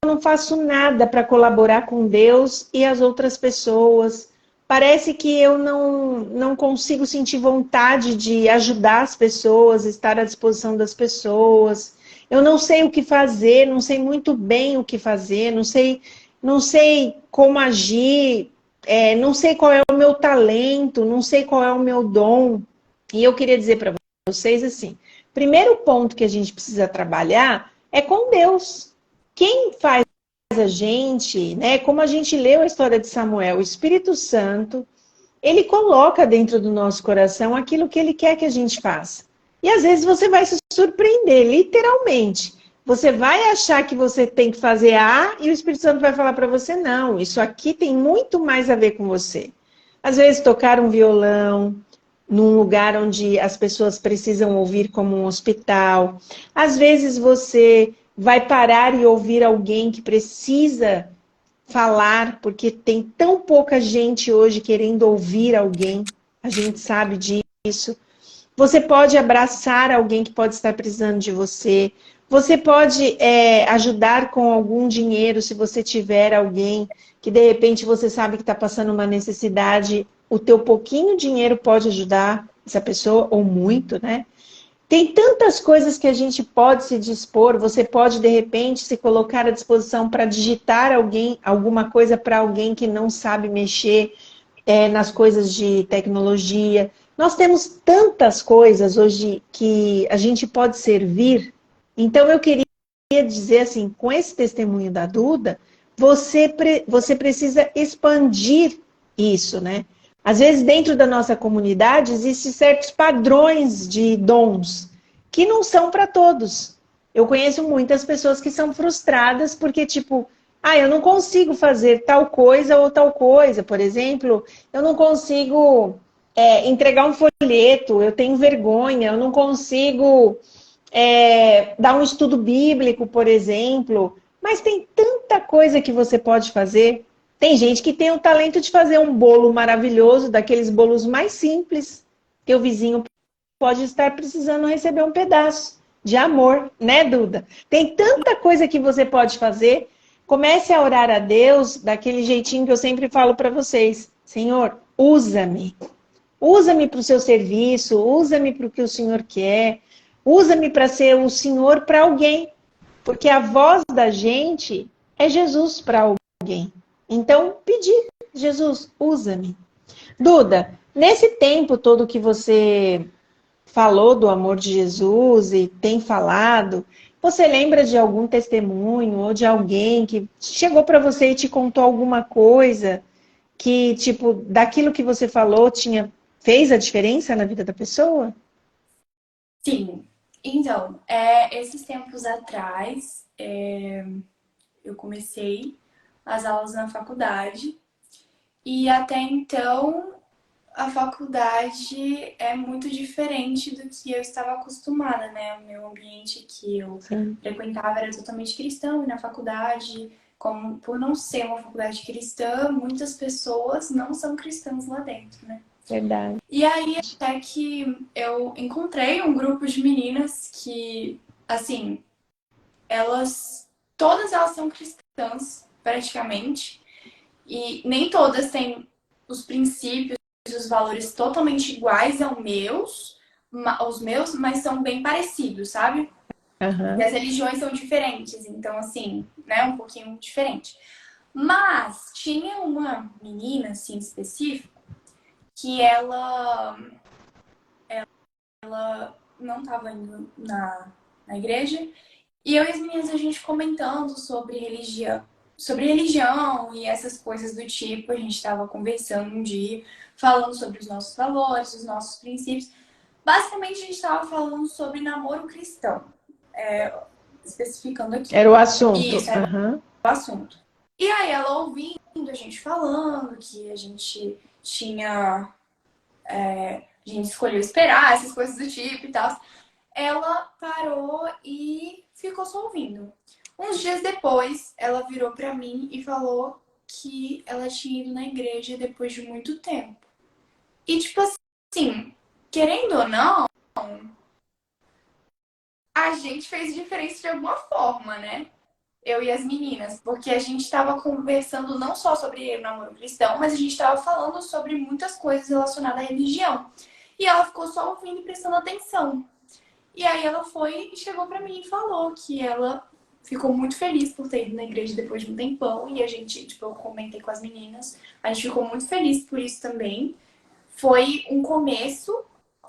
A: não faço nada para colaborar com Deus e as outras pessoas, parece que eu não consigo sentir vontade de ajudar as pessoas, estar à disposição das pessoas. Eu não sei o que fazer, não sei muito bem o que fazer, não sei como agir, não sei qual é o meu talento, não sei qual é o meu dom. E eu queria dizer para vocês assim, primeiro ponto que a gente precisa trabalhar é com Deus. Quem faz a gente, né? Como a gente leu a história de Samuel, o Espírito Santo, ele coloca dentro do nosso coração aquilo que ele quer que a gente faça. E às vezes você vai se surpreender, literalmente. Você vai achar que você tem que fazer A e o Espírito Santo vai falar para você, não, isso aqui tem muito mais a ver com você. Às vezes tocar um violão num lugar onde as pessoas precisam ouvir como um hospital. Às vezes você vai parar e ouvir alguém que precisa falar, porque tem tão pouca gente hoje querendo ouvir alguém, a gente sabe disso. Você pode abraçar alguém que pode estar precisando de você. Você pode ajudar com algum dinheiro se você tiver alguém que de repente você sabe que está passando uma necessidade. O teu pouquinho dinheiro pode ajudar essa pessoa, ou muito, né? Tem tantas coisas que a gente pode se dispor. Você pode, de repente, se colocar à disposição para digitar alguma coisa para alguém que não sabe mexer nas coisas de tecnologia. Nós temos tantas coisas hoje que a gente pode servir. Então, eu queria dizer assim, com esse testemunho da Duda, você precisa expandir isso, né? Às vezes, dentro da nossa comunidade, existem certos padrões de dons que não são para todos. Eu conheço muitas pessoas que são frustradas porque, tipo, eu não consigo fazer tal coisa ou tal coisa. Por exemplo, eu não consigo entregar um folheto, eu tenho vergonha, eu não consigo dar um estudo bíblico, por exemplo. Mas tem tanta coisa que você pode fazer. Tem gente que tem o talento de fazer um bolo maravilhoso, daqueles bolos mais simples, que o vizinho pode estar precisando receber um pedaço de amor, né, Duda? Tem tanta coisa que você pode fazer. Comece a orar a Deus daquele jeitinho que eu sempre falo para vocês. Senhor, usa-me. Usa-me para o seu serviço, usa-me para o que o Senhor quer, usa-me para ser o Senhor para alguém. Porque a voz da gente é Jesus para alguém. Então, pedir, Jesus, usa-me. Duda, nesse tempo todo que você falou do amor de Jesus e tem falado, você lembra de algum testemunho ou de alguém que chegou para você e te contou alguma coisa que, tipo, daquilo que você falou fez a diferença na vida da pessoa?
B: Sim. Então, esses tempos atrás, eu comecei as aulas na faculdade e até então a faculdade é muito diferente do que eu estava acostumada, né? O meu ambiente que eu
A: Sim,
B: frequentava era totalmente cristão e na faculdade, como por não ser uma faculdade cristã, muitas pessoas não são cristãs lá dentro, né?
A: verdade.
B: E aí até que eu encontrei um grupo de meninas que, assim, todas elas são cristãs, praticamente, e nem todas têm os princípios e os valores totalmente iguais aos meus, mas são bem parecidos, sabe? E
A: Aham.
B: as religiões são diferentes, então assim, né, um pouquinho diferente. Mas tinha uma menina, assim, específica, que ela não estava indo na igreja, e eu e as meninas, a gente comentando sobre religião e essas coisas do tipo, a gente estava conversando um dia, falando sobre os nossos valores, os nossos princípios. Basicamente, a gente estava falando sobre namoro cristão, especificando aqui.
A: Era o assunto.
B: Isso, era
A: Aham.
B: o assunto. E aí, ela ouvindo a gente falando que a gente a gente escolheu esperar, essas coisas do tipo e tal, ela parou e ficou só ouvindo. Uns dias depois, ela virou pra mim e falou que ela tinha ido na igreja depois de muito tempo. E tipo assim, querendo ou não, a gente fez diferença de alguma forma, né? eu e as meninas, porque a gente estava conversando não só sobre o namoro cristão, mas a gente estava falando sobre muitas coisas relacionadas à religião. E ela ficou só ouvindo e prestando atenção. E aí ela foi e chegou pra mim e falou que ela ficou muito feliz por ter ido na igreja depois de um tempão. E a gente, tipo, eu comentei com as meninas, a gente ficou muito feliz por isso também. Foi um começo,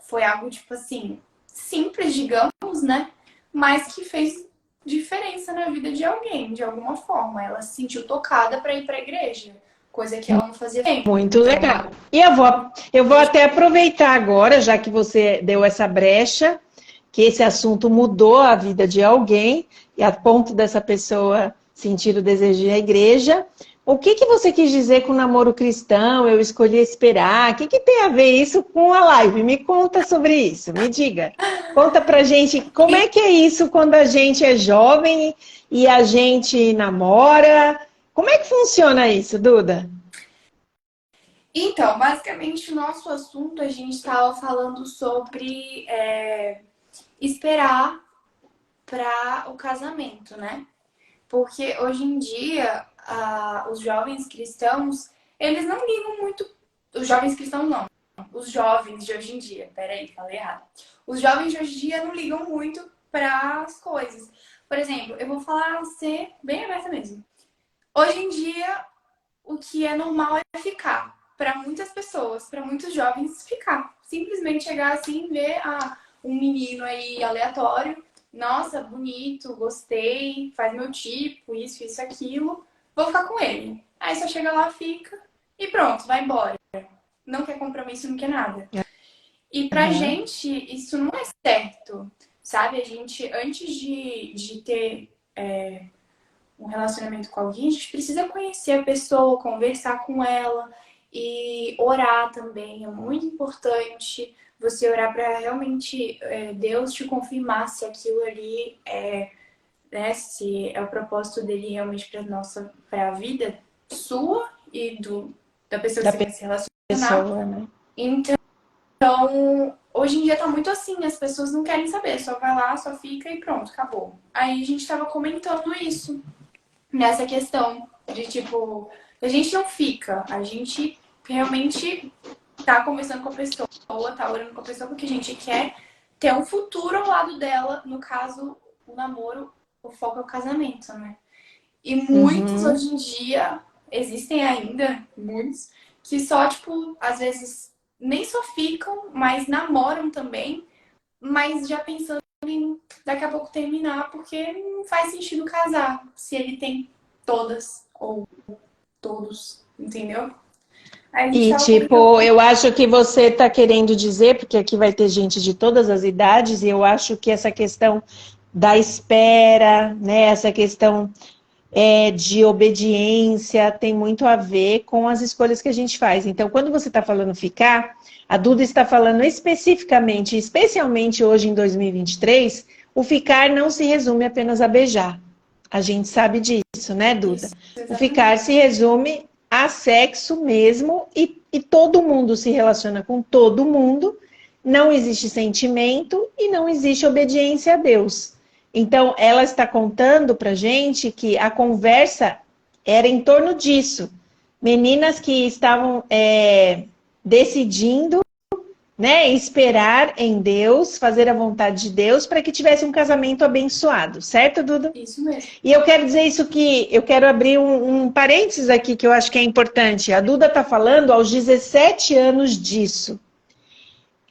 B: foi algo, tipo assim, simples, digamos, né? Mas que fez diferença na vida de alguém, de alguma forma. Ela se sentiu tocada para ir para a igreja, coisa que ela não fazia tempo.
A: Muito legal. E eu vou até aproveitar agora, já que você deu essa brecha, que esse assunto mudou a vida de alguém, e a ponto dessa pessoa sentir o desejo de ir à igreja. O que que você quis dizer com namoro cristão? Eu escolhi esperar. O que que tem a ver isso com a live? Me conta sobre isso, me diga. Conta pra gente como é que é isso quando a gente é jovem e a gente namora. Como é que funciona isso, Duda?
B: Então, basicamente, o nosso assunto, a gente estava falando sobre esperar para o casamento, né? Porque hoje em dia, os jovens cristãos, eles não ligam muito. Os jovens cristãos não. Os jovens de hoje em dia. Peraí, falei errado. Os jovens de hoje em dia não ligam muito para as coisas. Por exemplo, eu vou falar ser bem aberta mesmo. Hoje em dia, o que é normal é ficar. Para muitas pessoas, para muitos jovens, ficar. Simplesmente chegar assim e ver um menino aí aleatório. Nossa, bonito, gostei, faz meu tipo, isso, aquilo. Vou ficar com ele. Aí só chega lá, fica e pronto, vai embora. Não quer compromisso, não quer nada. E pra gente, isso não é certo, sabe? A gente, antes de ter um relacionamento com alguém, a gente precisa conhecer a pessoa, conversar com ela e orar também. É muito importante você orar para realmente Deus te confirmar se aquilo ali né, se é o propósito dele realmente para a vida sua e da pessoa que
A: Da
B: você quer se relacionar.
A: pessoa, né?
B: Então, hoje em dia tá muito assim, as pessoas não querem saber, só vai lá, só fica e pronto, acabou. Aí a gente tava comentando isso, nessa questão de tipo, a gente não fica, a gente realmente tá conversando com a pessoa, tá orando com a pessoa porque a gente quer ter um futuro ao lado dela, no caso, o namoro, o foco é o casamento, né? E muitos hoje em dia, existem ainda muitos, que só, tipo, às vezes nem só ficam, mas namoram também, mas já pensando em daqui a pouco terminar, porque não faz sentido casar se ele tem todas ou todos, entendeu? Aí a gente
A: E,
B: tava comentando.
A: tipo, eu acho que você está querendo dizer, porque aqui vai ter gente de todas as idades, e eu acho que essa questão da espera, né, essa questão de obediência tem muito a ver com as escolhas que a gente faz. Então, quando você está falando ficar, a Duda está falando especificamente, especialmente hoje em 2023, o ficar não se resume apenas a beijar. A gente sabe disso, né, Duda?
B: Isso,
A: O ficar
B: exatamente.
A: se resume a sexo mesmo e todo mundo se relaciona com todo mundo, não existe sentimento e não existe obediência a Deus. Então, ela está contando para gente que a conversa era em torno disso. Meninas que estavam decidindo, né, esperar em Deus, fazer a vontade de Deus para que tivesse um casamento abençoado, certo, Duda?
B: Isso mesmo.
A: E eu quero dizer isso que eu quero abrir um parênteses aqui que eu acho que é importante. A Duda está falando aos 17 anos disso.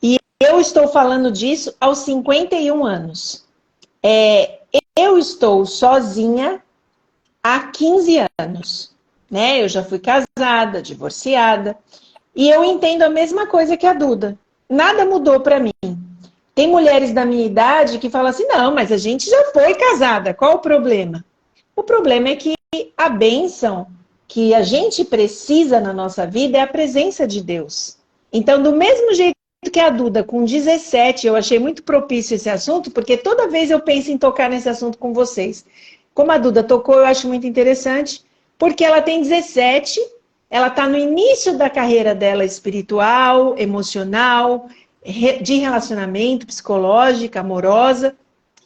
A: E eu estou falando disso aos 51 anos. Eu estou sozinha há 15 anos, né? Eu já fui casada, divorciada, e eu entendo a mesma coisa que a Duda. Nada mudou para mim. Tem mulheres da minha idade que falam assim: não, mas a gente já foi casada, qual o problema? O problema é que a bênção que a gente precisa na nossa vida é a presença de Deus. Então, do mesmo jeito que a Duda, com 17, eu achei muito propício esse assunto, porque toda vez eu penso em tocar nesse assunto com vocês. Como a Duda tocou, eu acho muito interessante, porque ela tem 17, ela está no início da carreira dela espiritual, emocional, de relacionamento, psicológica, amorosa,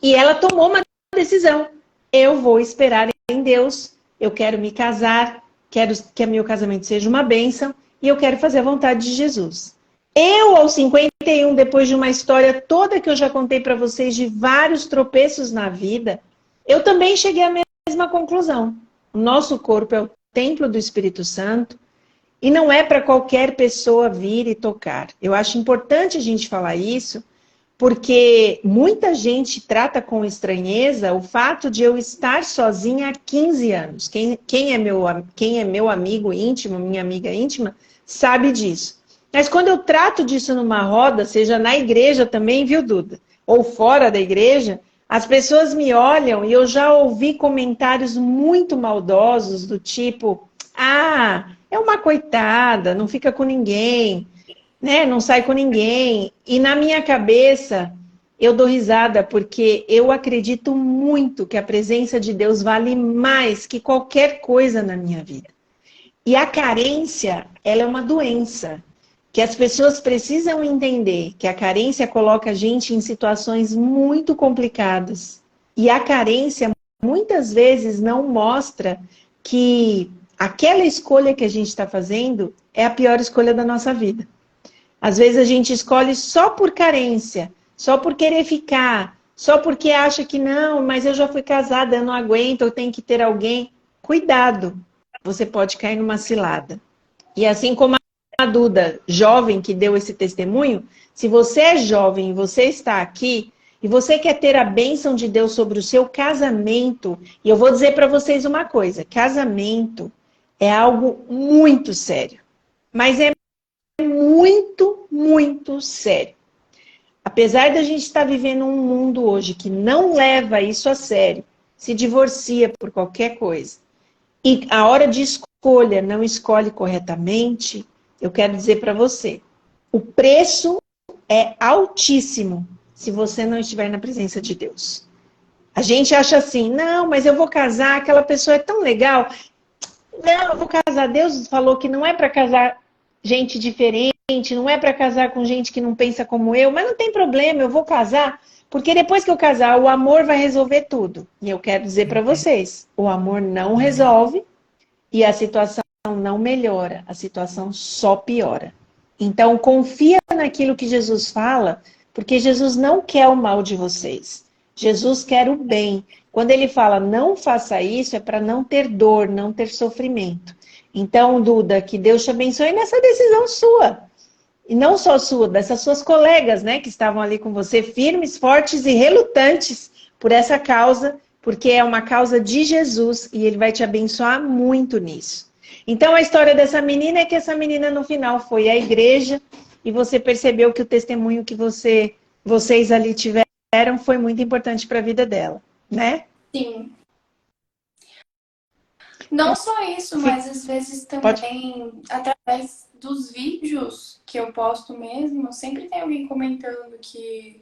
A: e ela tomou uma decisão. Eu vou esperar em Deus, eu quero me casar, quero que o meu casamento seja uma bênção e eu quero fazer a vontade de Jesus. Eu, aos 51, depois de uma história toda que eu já contei para vocês, de vários tropeços na vida, eu também cheguei à mesma conclusão. O nosso corpo é o templo do Espírito Santo e não é para qualquer pessoa vir e tocar. Eu acho importante a gente falar isso, porque muita gente trata com estranheza o fato de eu estar sozinha há 15 anos. Quem é meu amigo íntimo, minha amiga íntima, sabe disso. Mas quando eu trato disso numa roda, seja na igreja também, viu, Duda? Ou fora da igreja, as pessoas me olham e eu já ouvi comentários muito maldosos do tipo: ah, é uma coitada, não fica com ninguém, né? Não sai com ninguém. E na minha cabeça, eu dou risada porque eu acredito muito que a presença de Deus vale mais que qualquer coisa na minha vida. E a carência, ela é uma doença que as pessoas precisam entender, que a carência coloca a gente em situações muito complicadas. E a carência muitas vezes não mostra que aquela escolha que a gente está fazendo é a pior escolha da nossa vida. Às vezes a gente escolhe só por carência, só por querer ficar, só porque acha que não, mas eu já fui casada, eu não aguento, eu tenho que ter alguém. Cuidado, você pode cair numa cilada. E assim como a Duda, jovem, que deu esse testemunho, se você é jovem e você está aqui, e você quer ter a bênção de Deus sobre o seu casamento, e eu vou dizer para vocês uma coisa, casamento é algo muito sério, mas é muito, muito sério. Apesar da gente estar vivendo um mundo hoje que não leva isso a sério, se divorcia por qualquer coisa, e a hora de escolha não escolhe corretamente, eu quero dizer para você, o preço é altíssimo se você não estiver na presença de Deus. A gente acha assim, não, mas eu vou casar, aquela pessoa é tão legal. Não, eu vou casar. Deus falou que não é para casar gente diferente, não é para casar com gente que não pensa como eu, mas não tem problema, eu vou casar, porque depois que eu casar, o amor vai resolver tudo. E eu quero dizer para vocês, o amor não resolve e a situação não melhora, a situação só piora. Então, confia naquilo que Jesus fala, porque Jesus não quer o mal de vocês. Jesus quer o bem. Quando ele fala não faça isso, é para não ter dor, não ter sofrimento. Então, Duda, que Deus te abençoe nessa decisão sua. E não só sua, dessas suas colegas, né, que estavam ali com você, firmes, fortes e relutantes por essa causa, porque é uma causa de Jesus e ele vai te abençoar muito nisso. Então, a história dessa menina é que essa menina, no final, foi à igreja e você percebeu que o testemunho que vocês ali tiveram foi muito importante para a vida dela, né?
B: Sim. Não só isso, mas às vezes
A: Pode.
B: também, através dos vídeos que eu posto mesmo, sempre tem alguém comentando que,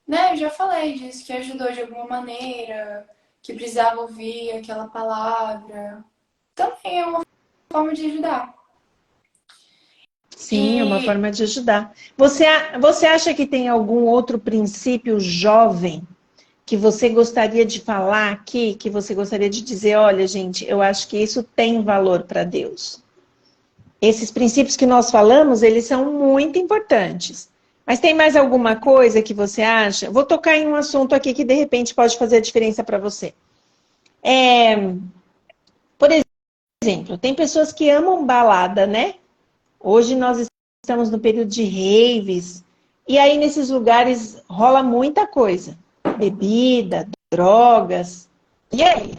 B: né, eu já falei disso, que ajudou de alguma maneira, que precisava ouvir aquela palavra. Também é uma forma de ajudar.
A: Sim, é uma
B: E
A: forma de ajudar. Você acha que tem algum outro princípio jovem que você gostaria de falar aqui, que você gostaria de dizer, olha, gente, eu acho que isso tem valor para Deus? Esses princípios que nós falamos, eles são muito importantes. Mas tem mais alguma coisa que você acha? Vou tocar em um assunto aqui que de repente pode fazer a diferença para você. Por exemplo, tem pessoas que amam balada, né? Hoje nós estamos no período de raves, e aí nesses lugares rola muita coisa. Bebida, drogas. E aí?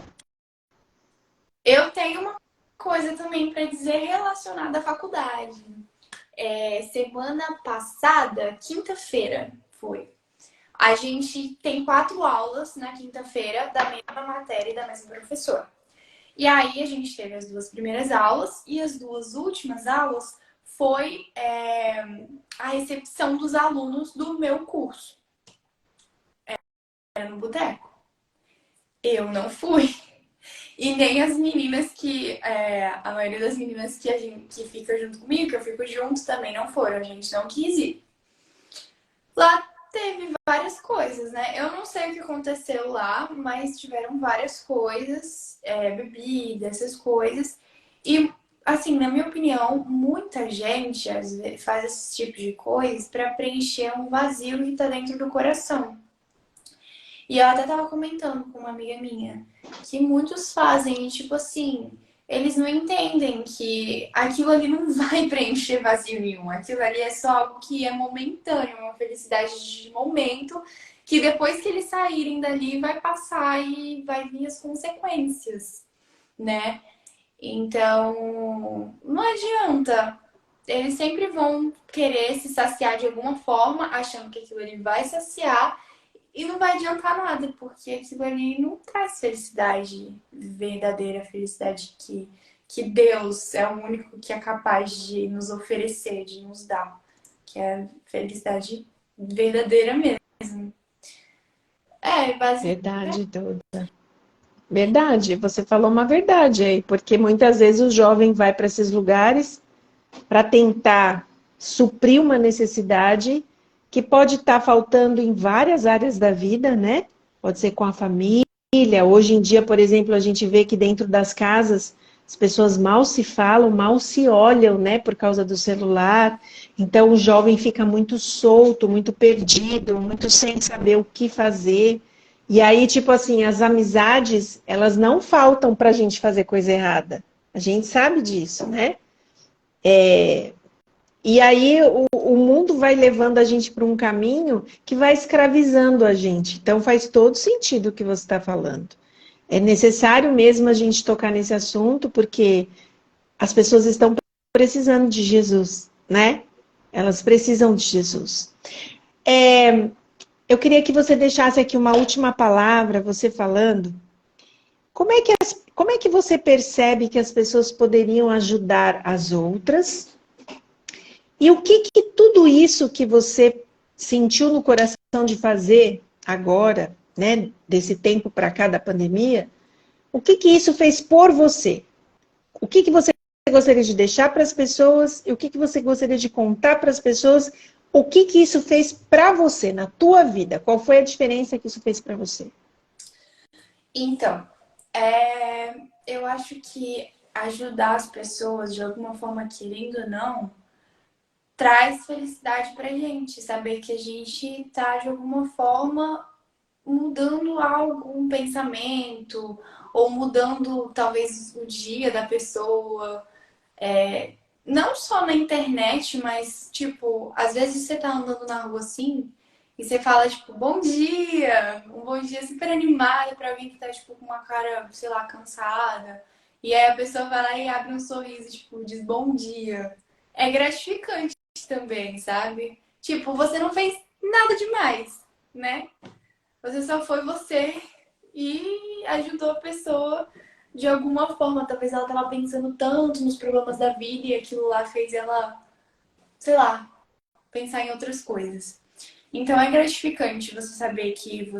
B: eu tenho uma coisa também para dizer relacionada à faculdade. Semana passada, quinta-feira, foi. A gente tem 4 aulas na quinta-feira da mesma matéria e da mesma professora. E aí a gente teve as 2 primeiras aulas e as 2 últimas aulas foi a recepção dos alunos do meu curso. Era no boteco. Eu não fui. E nem as meninas a maioria das meninas que fica junto comigo, que eu fico junto, também não foram. A gente não quis ir. Lá teve várias coisas, né? Eu não sei o que aconteceu lá, mas tiveram várias coisas, bebida, essas coisas. E, assim, na minha opinião, muita gente às vezes faz esse tipo de coisa para preencher um vazio que tá dentro do coração. E eu até tava comentando com uma amiga minha que muitos fazem, tipo assim, eles não entendem que aquilo ali não vai preencher vazio nenhum. Aquilo ali é só algo que é momentâneo, uma felicidade de momento, que depois que eles saírem dali vai passar e vai vir as consequências, né? Então, não adianta. Eles sempre vão querer se saciar de alguma forma, achando que aquilo ali vai saciar. E não vai adiantar nada, porque aquilo ali não traz felicidade, verdadeira felicidade que Deus é o único que é capaz de nos oferecer, de nos dar, que é a felicidade verdadeira mesmo. Basicamente.
A: Verdade toda. Verdade, você falou uma verdade aí, porque muitas vezes o jovem vai para esses lugares para tentar suprir uma necessidade que pode estar faltando em várias áreas da vida, né? Pode ser com a família. Hoje em dia, por exemplo, a gente vê que dentro das casas as pessoas mal se falam, mal se olham, né? Por causa do celular. Então o jovem fica muito solto, muito perdido, muito sem saber o que fazer. E aí, tipo assim, as amizades, elas não faltam para a gente fazer coisa errada. A gente sabe disso, né? E aí o mundo vai levando a gente para um caminho que vai escravizando a gente. Então faz todo sentido o que você está falando. É necessário mesmo a gente tocar nesse assunto, porque as pessoas estão precisando de Jesus, né? Elas precisam de Jesus. Eu queria que você deixasse aqui uma última palavra, você falando. Como é que você percebe que as pessoas poderiam ajudar as outras? E o que que tudo isso que você sentiu no coração de fazer agora, né, desse tempo para cá da pandemia, o que que isso fez por você? O que que você gostaria de deixar para as pessoas? E o que que você gostaria de contar para as pessoas? O que que isso fez para você na tua vida? Qual foi a diferença que isso fez para você?
B: Então, eu acho que ajudar as pessoas de alguma forma, querendo ou não, traz felicidade pra gente. Saber que a gente tá de alguma forma mudando algo, um pensamento, ou mudando talvez o dia da pessoa. Não só na internet, mas tipo, às vezes você tá andando na rua assim e você fala, tipo, bom dia, um bom dia super animado pra alguém que tá, tipo, com uma cara, sei lá, cansada. E aí a pessoa vai lá e abre um sorriso, tipo, diz bom dia. É gratificante também, sabe? Tipo, você não fez nada demais, né? Você só foi você e ajudou a pessoa de alguma forma. Talvez ela tava pensando tanto nos problemas da vida e aquilo lá fez ela, sei lá, pensar em outras coisas. Então é gratificante você saber que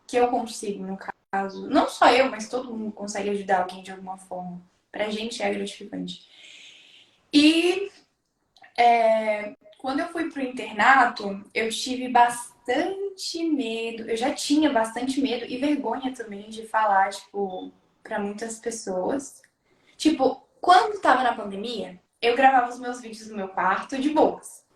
B: que eu consigo, no caso, não só eu, mas todo mundo consegue ajudar alguém de alguma forma. Pra gente é gratificante. E quando eu fui pro internato, eu tive bastante medo. Eu já tinha bastante medo e vergonha também de falar, tipo, pra muitas pessoas. Tipo, quando tava na pandemia, eu gravava os meus vídeos no meu quarto de boas.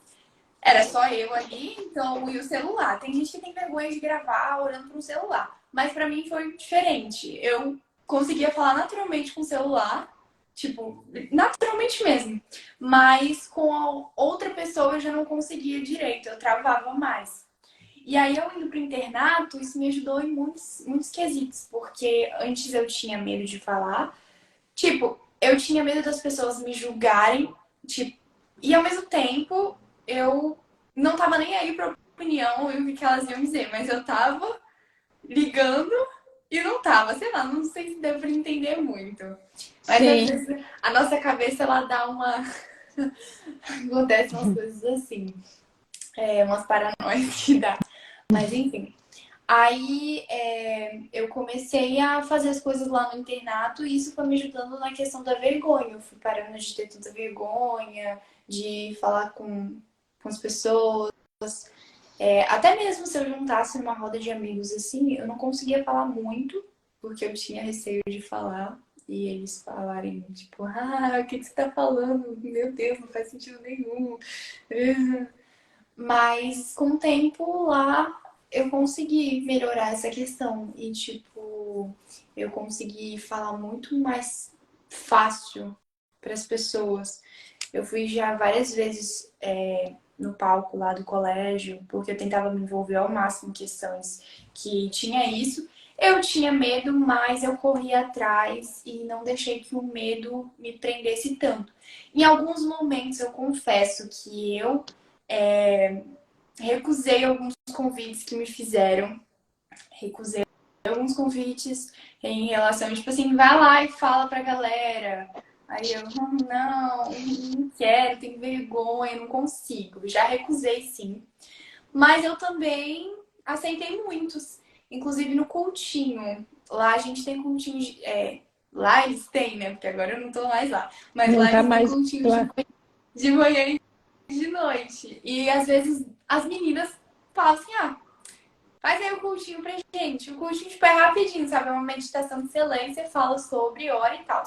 B: Era só eu ali, então, e o celular. Tem gente que tem vergonha de gravar olhando para um celular. Mas pra mim foi diferente. Eu conseguia falar naturalmente com o celular, tipo, naturalmente mesmo. Mas com a outra pessoa eu já não conseguia direito, eu travava mais. E aí eu indo pro internato, isso me ajudou em muitos quesitos, porque antes eu tinha medo de falar. Tipo, eu tinha medo das pessoas me julgarem, tipo, e ao mesmo tempo eu não tava nem aí pra opinião e o que elas iam dizer, mas eu tava ligando e não tava, sei lá, não sei se deu pra entender muito. Mas às
A: Sim.
B: vezes a nossa cabeça ela dá uma. Acontece umas coisas assim, umas paranoias que dá. Mas enfim. Aí eu comecei a fazer as coisas lá no internato e isso foi me ajudando na questão da vergonha. Eu fui parando de ter tanta vergonha, de falar com as pessoas. Até mesmo se eu juntasse numa roda de amigos assim, eu não conseguia falar muito, porque eu tinha receio de falar. E eles falarem, tipo, o que você tá falando? Meu Deus, não faz sentido nenhum. Mas com o tempo lá eu consegui melhorar essa questão. E, tipo, eu consegui falar muito mais fácil para as pessoas. Eu fui já várias vezes no palco lá do colégio, porque eu tentava me envolver ao máximo em questões que tinha isso. Eu tinha medo, mas eu corri atrás e não deixei que o medo me prendesse tanto. Em alguns momentos eu confesso que eu recusei alguns convites que me fizeram. Recusei alguns convites em relação, tipo assim, vai lá e fala pra galera. Aí eu, não quero, tenho vergonha, não consigo. Já recusei sim. Mas eu também aceitei muitos. Inclusive no cultinho. Lá a gente tem cultinho lá eles têm, né? Porque agora eu não tô mais lá. Mas
A: Não
B: lá
A: tá
B: eles têm
A: mais
B: cultinho
A: lá.
B: de manhã e de noite. E às vezes as meninas falam assim, faz aí o cultinho pra gente. O cultinho, tipo, é rapidinho, sabe? É uma meditação de silêncio, fala sobre, ora e tal.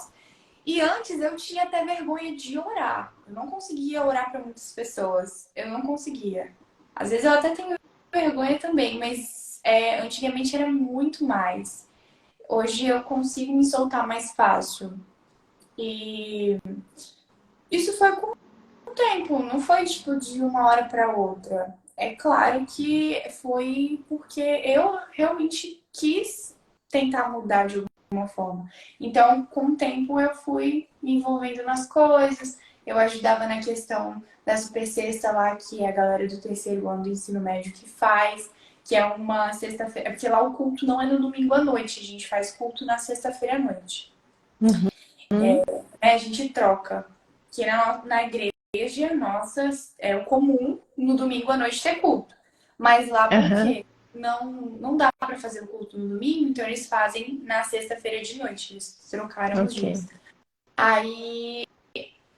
B: E antes eu tinha até vergonha de orar. Eu não conseguia orar para muitas pessoas. Eu não conseguia. Às vezes eu até tenho vergonha também, mas antigamente era muito mais. Hoje eu consigo me soltar mais fácil. E isso foi com o tempo, não foi tipo de uma hora para outra. É claro que foi porque eu realmente quis tentar mudar de alguma forma. Então, com o tempo, eu fui me envolvendo nas coisas, eu ajudava na questão da super sexta lá, que é a galera do terceiro ano do ensino médio que faz, que é uma sexta-feira, porque lá o culto não é no domingo à noite, a gente faz culto na sexta-feira à noite.
A: Uhum.
B: A gente troca, que na igreja nossa é o comum no domingo à noite ter culto. Mas lá por
A: Aham.
B: quê? Não dá para fazer o culto no domingo, então eles fazem na sexta-feira de noite. Eles trocaram os
A: Ok.
B: dias. Aí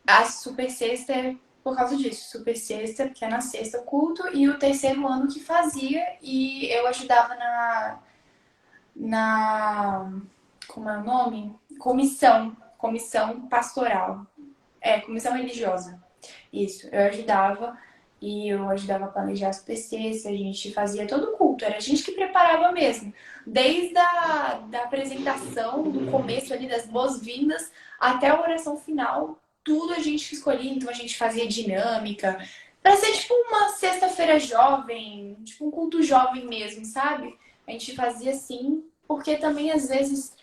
B: a super sexta é por causa disso. Super sexta, porque é na sexta o culto, e o terceiro ano que fazia, e eu ajudava na como é o nome? Comissão pastoral. Comissão religiosa. Isso, eu ajudava. E eu ajudava a planejar as PCs, a gente fazia todo o culto, era a gente que preparava mesmo. Desde da apresentação, do começo ali, das boas-vindas, até a oração final, tudo a gente escolhia, então a gente fazia dinâmica. Pra ser tipo uma sexta-feira jovem, tipo um culto jovem mesmo, sabe? A gente fazia assim, porque também às vezes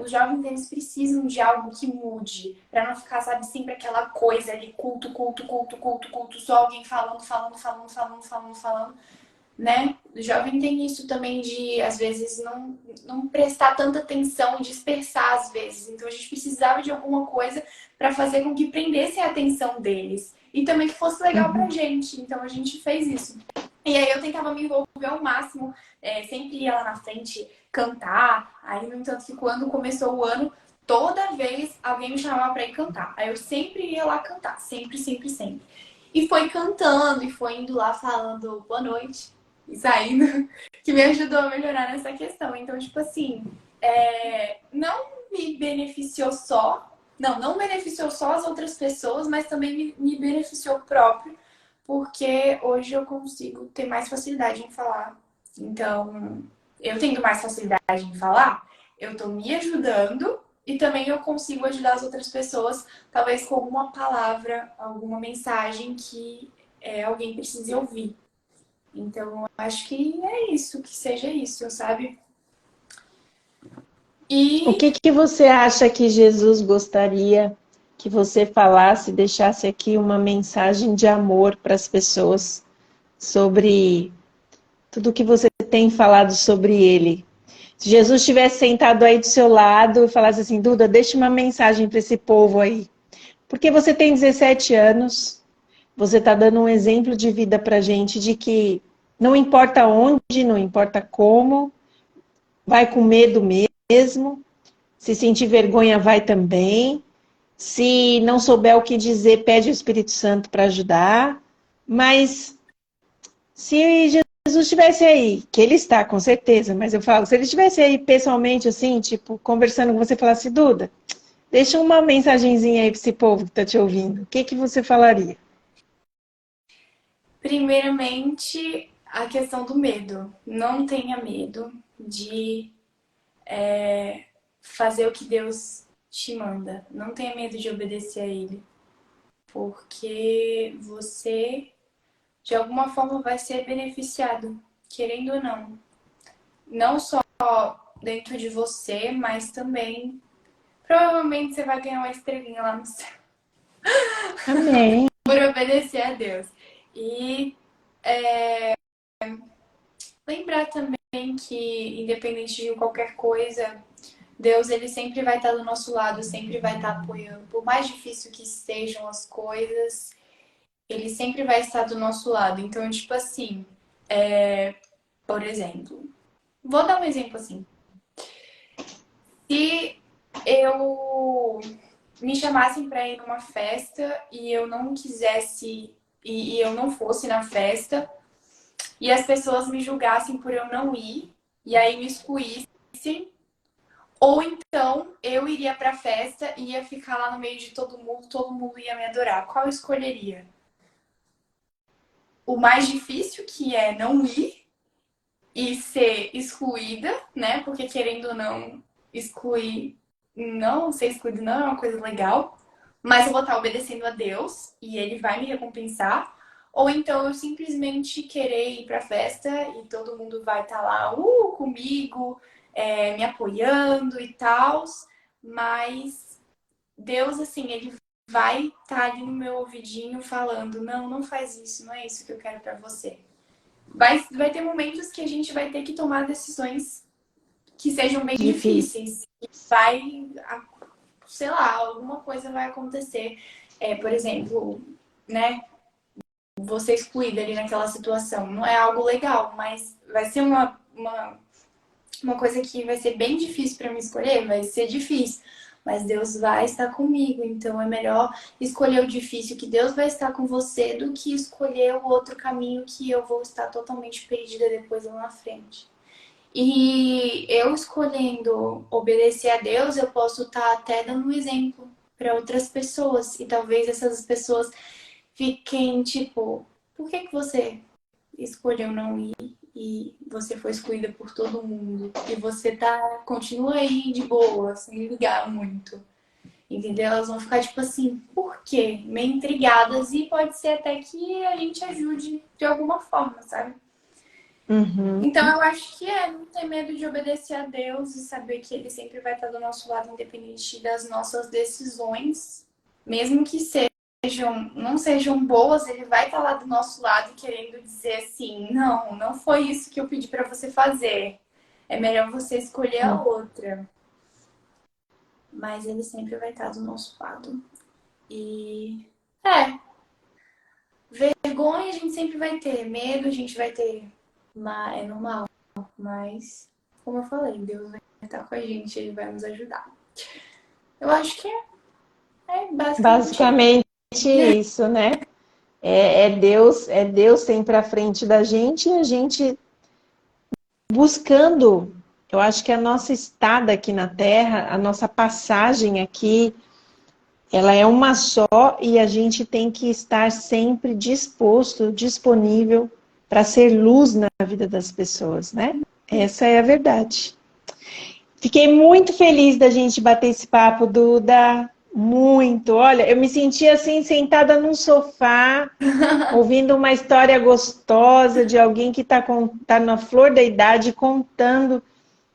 B: os jovens eles precisam de algo que mude, para não ficar, sabe, sempre aquela coisa ali, culto, culto, culto, culto, culto, só alguém falando, falando, falando, falando, falando, falando, né? O jovem tem isso também de, às vezes, não prestar tanta atenção, dispersar às vezes. Então a gente precisava de alguma coisa para fazer com que prendesse a atenção deles. E também que fosse legal pra
A: Uhum.
B: gente. Então a gente fez isso. E aí eu tentava me envolver ao máximo, sempre ia lá na frente cantar. Aí, no entanto, que quando começou o ano, toda vez alguém me chamava para ir cantar. Aí eu sempre ia lá cantar, sempre, sempre, sempre. E foi cantando e foi indo lá falando boa noite e saindo, que me ajudou a melhorar nessa questão. Então, tipo assim, não me beneficiou só, não beneficiou só as outras pessoas, mas também me beneficiou próprio, porque hoje eu consigo ter mais facilidade em falar. Então, eu tendo mais facilidade em falar, eu tô me ajudando e também eu consigo ajudar as outras pessoas, talvez com alguma palavra, alguma mensagem que alguém precise ouvir. Então, eu acho que é isso, que seja isso, sabe?
A: O
B: E
A: que que você acha que Jesus gostaria que você falasse, deixasse aqui uma mensagem de amor para as pessoas sobre tudo que você tem falado sobre ele? Se Jesus estivesse sentado aí do seu lado e falasse assim, Duda, deixa uma mensagem para esse povo aí. Porque você tem 17 anos, você está dando um exemplo de vida para gente de que não importa onde, não importa como, vai com medo mesmo, se sentir vergonha, vai também. Se não souber o que dizer, pede o Espírito Santo para ajudar. Mas Se Jesus estivesse aí, que ele está, com certeza, mas eu falo, se ele estivesse aí pessoalmente, assim, tipo, conversando com você, falasse, Duda, deixa uma mensagenzinha aí para esse povo que está te ouvindo. O que que você falaria?
B: Primeiramente, a questão do medo. Não tenha medo de fazer o que Deus te manda. Não tenha medo de obedecer a Ele, porque você, de alguma forma, vai ser beneficiado, querendo ou não. Não só dentro de você, mas também, provavelmente, você vai ganhar uma estrelinha lá no céu
A: Amém.
B: por obedecer a Deus. E lembrar também que, independente de qualquer coisa, Deus, ele sempre vai estar do nosso lado, sempre vai estar apoiando. Por mais difícil que sejam as coisas, ele sempre vai estar do nosso lado. Então, tipo assim, por exemplo, vou dar um exemplo assim. Se eu me chamassem para ir numa festa e eu não quisesse e eu não fosse na festa e as pessoas me julgassem por eu não ir e aí me excluíssem, ou então eu iria pra festa e ia ficar lá no meio de todo mundo ia me adorar. Qual eu escolheria? O mais difícil, que é não ir e ser excluída, né? Porque querendo ou não, excluir, não ser excluído não é uma coisa legal, mas eu vou estar obedecendo a Deus e ele vai me recompensar. Ou então eu simplesmente querer ir pra festa e todo mundo vai estar lá, comigo, me apoiando e tal, mas Deus, assim, ele vai estar ali no meu ouvidinho falando: não, não faz isso, não é isso que eu quero pra você. Vai ter momentos que a gente vai ter que tomar decisões que sejam bem
A: Difícil.
B: difíceis. E vai, sei lá, alguma coisa vai acontecer. Por exemplo, né? Você excluída ali naquela situação. Não é algo legal, mas vai ser uma coisa que vai ser bem difícil para mim escolher, vai ser difícil. Mas Deus vai estar comigo, então é melhor escolher o difícil, que Deus vai estar com você, do que escolher o outro caminho que eu vou estar totalmente perdida depois lá na frente. E eu escolhendo obedecer a Deus, eu posso estar até dando um exemplo para outras pessoas. E talvez essas pessoas fiquem tipo: por que que você escolheu não ir e você foi excluída por todo mundo? E você continua aí de boa, sem ligar muito. Entendeu? Elas vão ficar tipo assim, por quê? Meio intrigadas, e pode ser até que a gente ajude de alguma forma, sabe?
A: Uhum.
B: Então eu acho que não ter medo de obedecer a Deus e saber que Ele sempre vai estar do nosso lado, independente das nossas decisões, mesmo que não sejam boas, Ele vai estar lá do nosso lado querendo dizer assim: não, não foi isso que eu pedi para você fazer. É melhor você escolher a outra. Mas Ele sempre vai estar do nosso lado. E vergonha a gente sempre vai ter, medo a gente vai ter, mas é normal. Mas, como eu falei, Deus vai estar com a gente, Ele vai nos ajudar. Eu acho que é basicamente
A: Basicamente isso, né? É Deus sempre à frente da gente e a gente buscando. Eu acho que a nossa estada aqui na Terra, a nossa passagem aqui, ela é uma só e a gente tem que estar sempre disposto, disponível para ser luz na vida das pessoas, né? Essa é a verdade. Fiquei muito feliz da gente bater esse papo, Duda. Muito. Olha, eu me senti assim, sentada num sofá, ouvindo uma história gostosa de alguém que tá na flor da idade, contando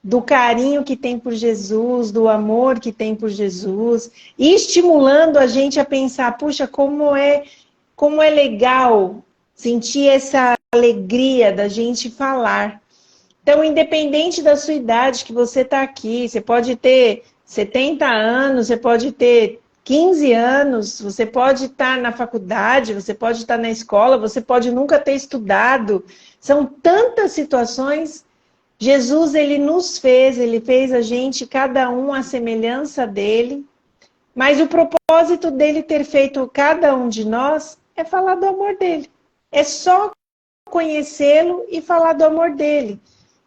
A: do carinho que tem por Jesus, do amor que tem por Jesus, e estimulando a gente a pensar, puxa, como é legal sentir essa alegria da gente falar. Então, independente da sua idade que você está aqui, você pode ter 70 anos, você pode ter 15 anos, você pode estar na faculdade, você pode estar na escola, você pode nunca ter estudado. São tantas situações. Jesus, ele fez a gente, cada um à semelhança dele, mas o propósito dele ter feito cada um de nós é falar do amor dele. É só conhecê-lo e falar do amor dele.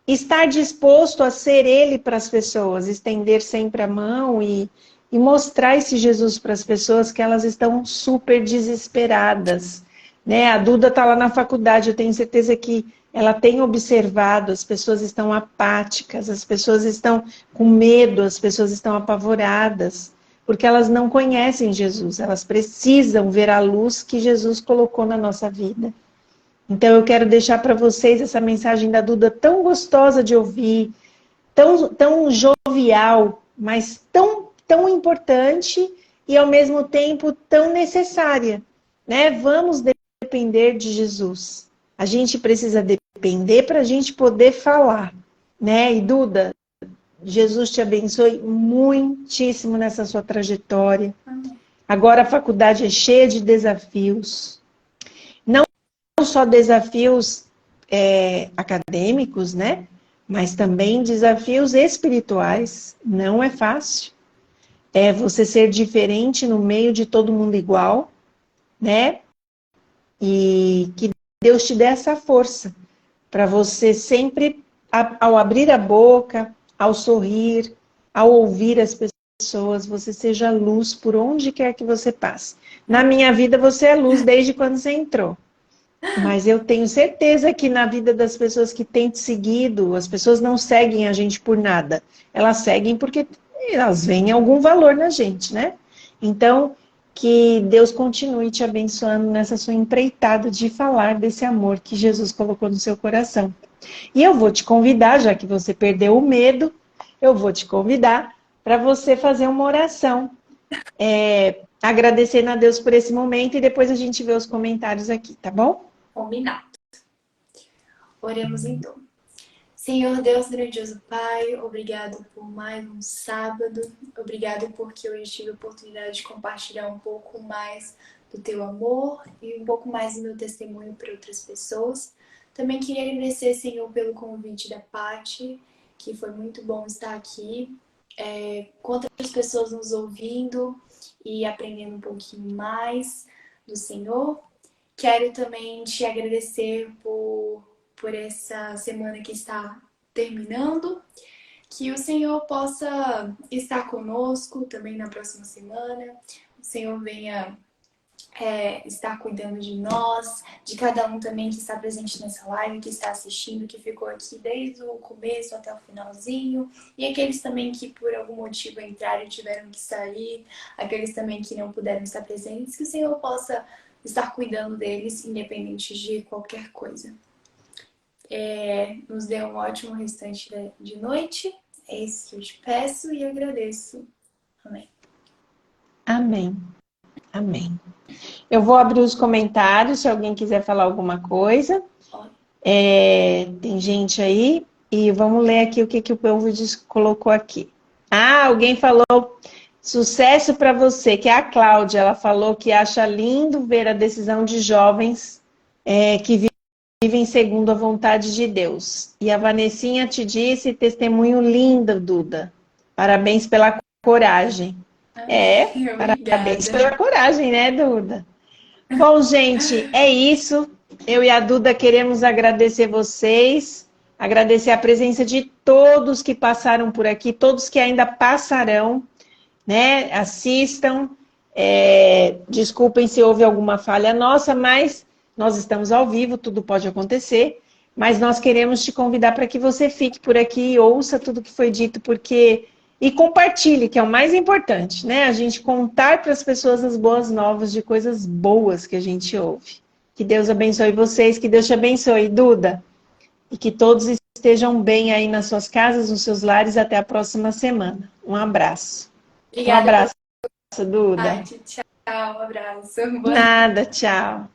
A: Estar disposto a ser ele para as pessoas, estender sempre a mão e mostrar esse Jesus para as pessoas que elas estão super desesperadas. Né? A Duda está lá na faculdade, eu tenho certeza que ela tem observado, as pessoas estão apáticas, as pessoas estão com medo, as pessoas estão apavoradas, porque elas não conhecem Jesus, elas precisam ver a luz que Jesus colocou na nossa vida. Então eu quero deixar para vocês essa mensagem da Duda tão gostosa de ouvir, tão jovial, mas tão importante e ao mesmo tempo tão necessária. Né? Vamos depender de Jesus. A gente precisa depender para a gente poder falar. Né? E Duda, Jesus te abençoe muitíssimo nessa sua trajetória. Agora a faculdade é cheia de desafios. Não só desafios acadêmicos, né? Mas também desafios espirituais. Não é fácil. É você ser diferente no meio de todo mundo igual, né? E que Deus te dê essa força para você sempre, ao abrir a boca, ao sorrir, ao ouvir as pessoas, você seja luz por onde quer que você passe. Na minha vida você é luz desde quando você entrou. Mas eu tenho certeza que na vida das pessoas que têm te seguido, as pessoas não seguem a gente por nada. Elas seguem porque elas veem algum valor na gente, né? Então, que Deus continue te abençoando nessa sua empreitada de falar desse amor que Jesus colocou no seu coração. E eu vou te convidar, já que você perdeu o medo, eu vou te convidar para você fazer uma oração. Agradecendo a Deus por esse momento e depois a gente vê os comentários aqui, tá bom?
B: Combinado. Oremos então. Senhor Deus grandioso Pai, obrigado por mais um sábado. Obrigado porque hoje tive a oportunidade de compartilhar um pouco mais do teu amor e um pouco mais do meu testemunho para outras pessoas. Também queria agradecer, Senhor, pelo convite da Paty, que foi muito bom estar aqui, com outras pessoas nos ouvindo e aprendendo um pouquinho mais do Senhor. Quero também te agradecer por essa semana que está terminando. Que o Senhor possa estar conosco também na próxima semana. O Senhor venha estar cuidando de nós, de cada um também que está presente nessa live, que está assistindo, que ficou aqui desde o começo até o finalzinho. E aqueles também que por algum motivo entraram e tiveram que sair. Aqueles também que não puderam estar presentes. Que o Senhor possa estar cuidando deles, independente de qualquer coisa. Nos dê um ótimo restante de noite. É isso que eu te peço e agradeço. Amém.
A: Amém. Amém. Eu vou abrir os comentários, se alguém quiser falar alguma coisa. Tem gente aí. E vamos ler aqui o que o povo colocou aqui. Alguém falou sucesso para você, que é a Cláudia. Ela falou que acha lindo ver a decisão de jovens que vivem segundo a vontade de Deus. E a Vanessinha te disse, testemunho lindo, Duda. Parabéns pela coragem. Parabéns pela coragem, né, Duda? Bom, gente, é isso. Eu e a Duda queremos agradecer vocês, agradecer a presença de todos que passaram por aqui, todos que ainda passarão, né? Assistam. Desculpem se houve alguma falha nossa, mas nós estamos ao vivo, tudo pode acontecer. Mas nós queremos te convidar para que você fique por aqui e ouça tudo que foi dito, e compartilhe, que é o mais importante, né? A gente contar para as pessoas as boas novas de coisas boas que a gente ouve. Que Deus abençoe vocês, que Deus te abençoe, Duda. E que todos estejam bem aí nas suas casas, nos seus lares, até a próxima semana. Um abraço.
B: Obrigada.
A: Um abraço, Duda.
B: Tchau, um abraço.
A: Nada, tchau.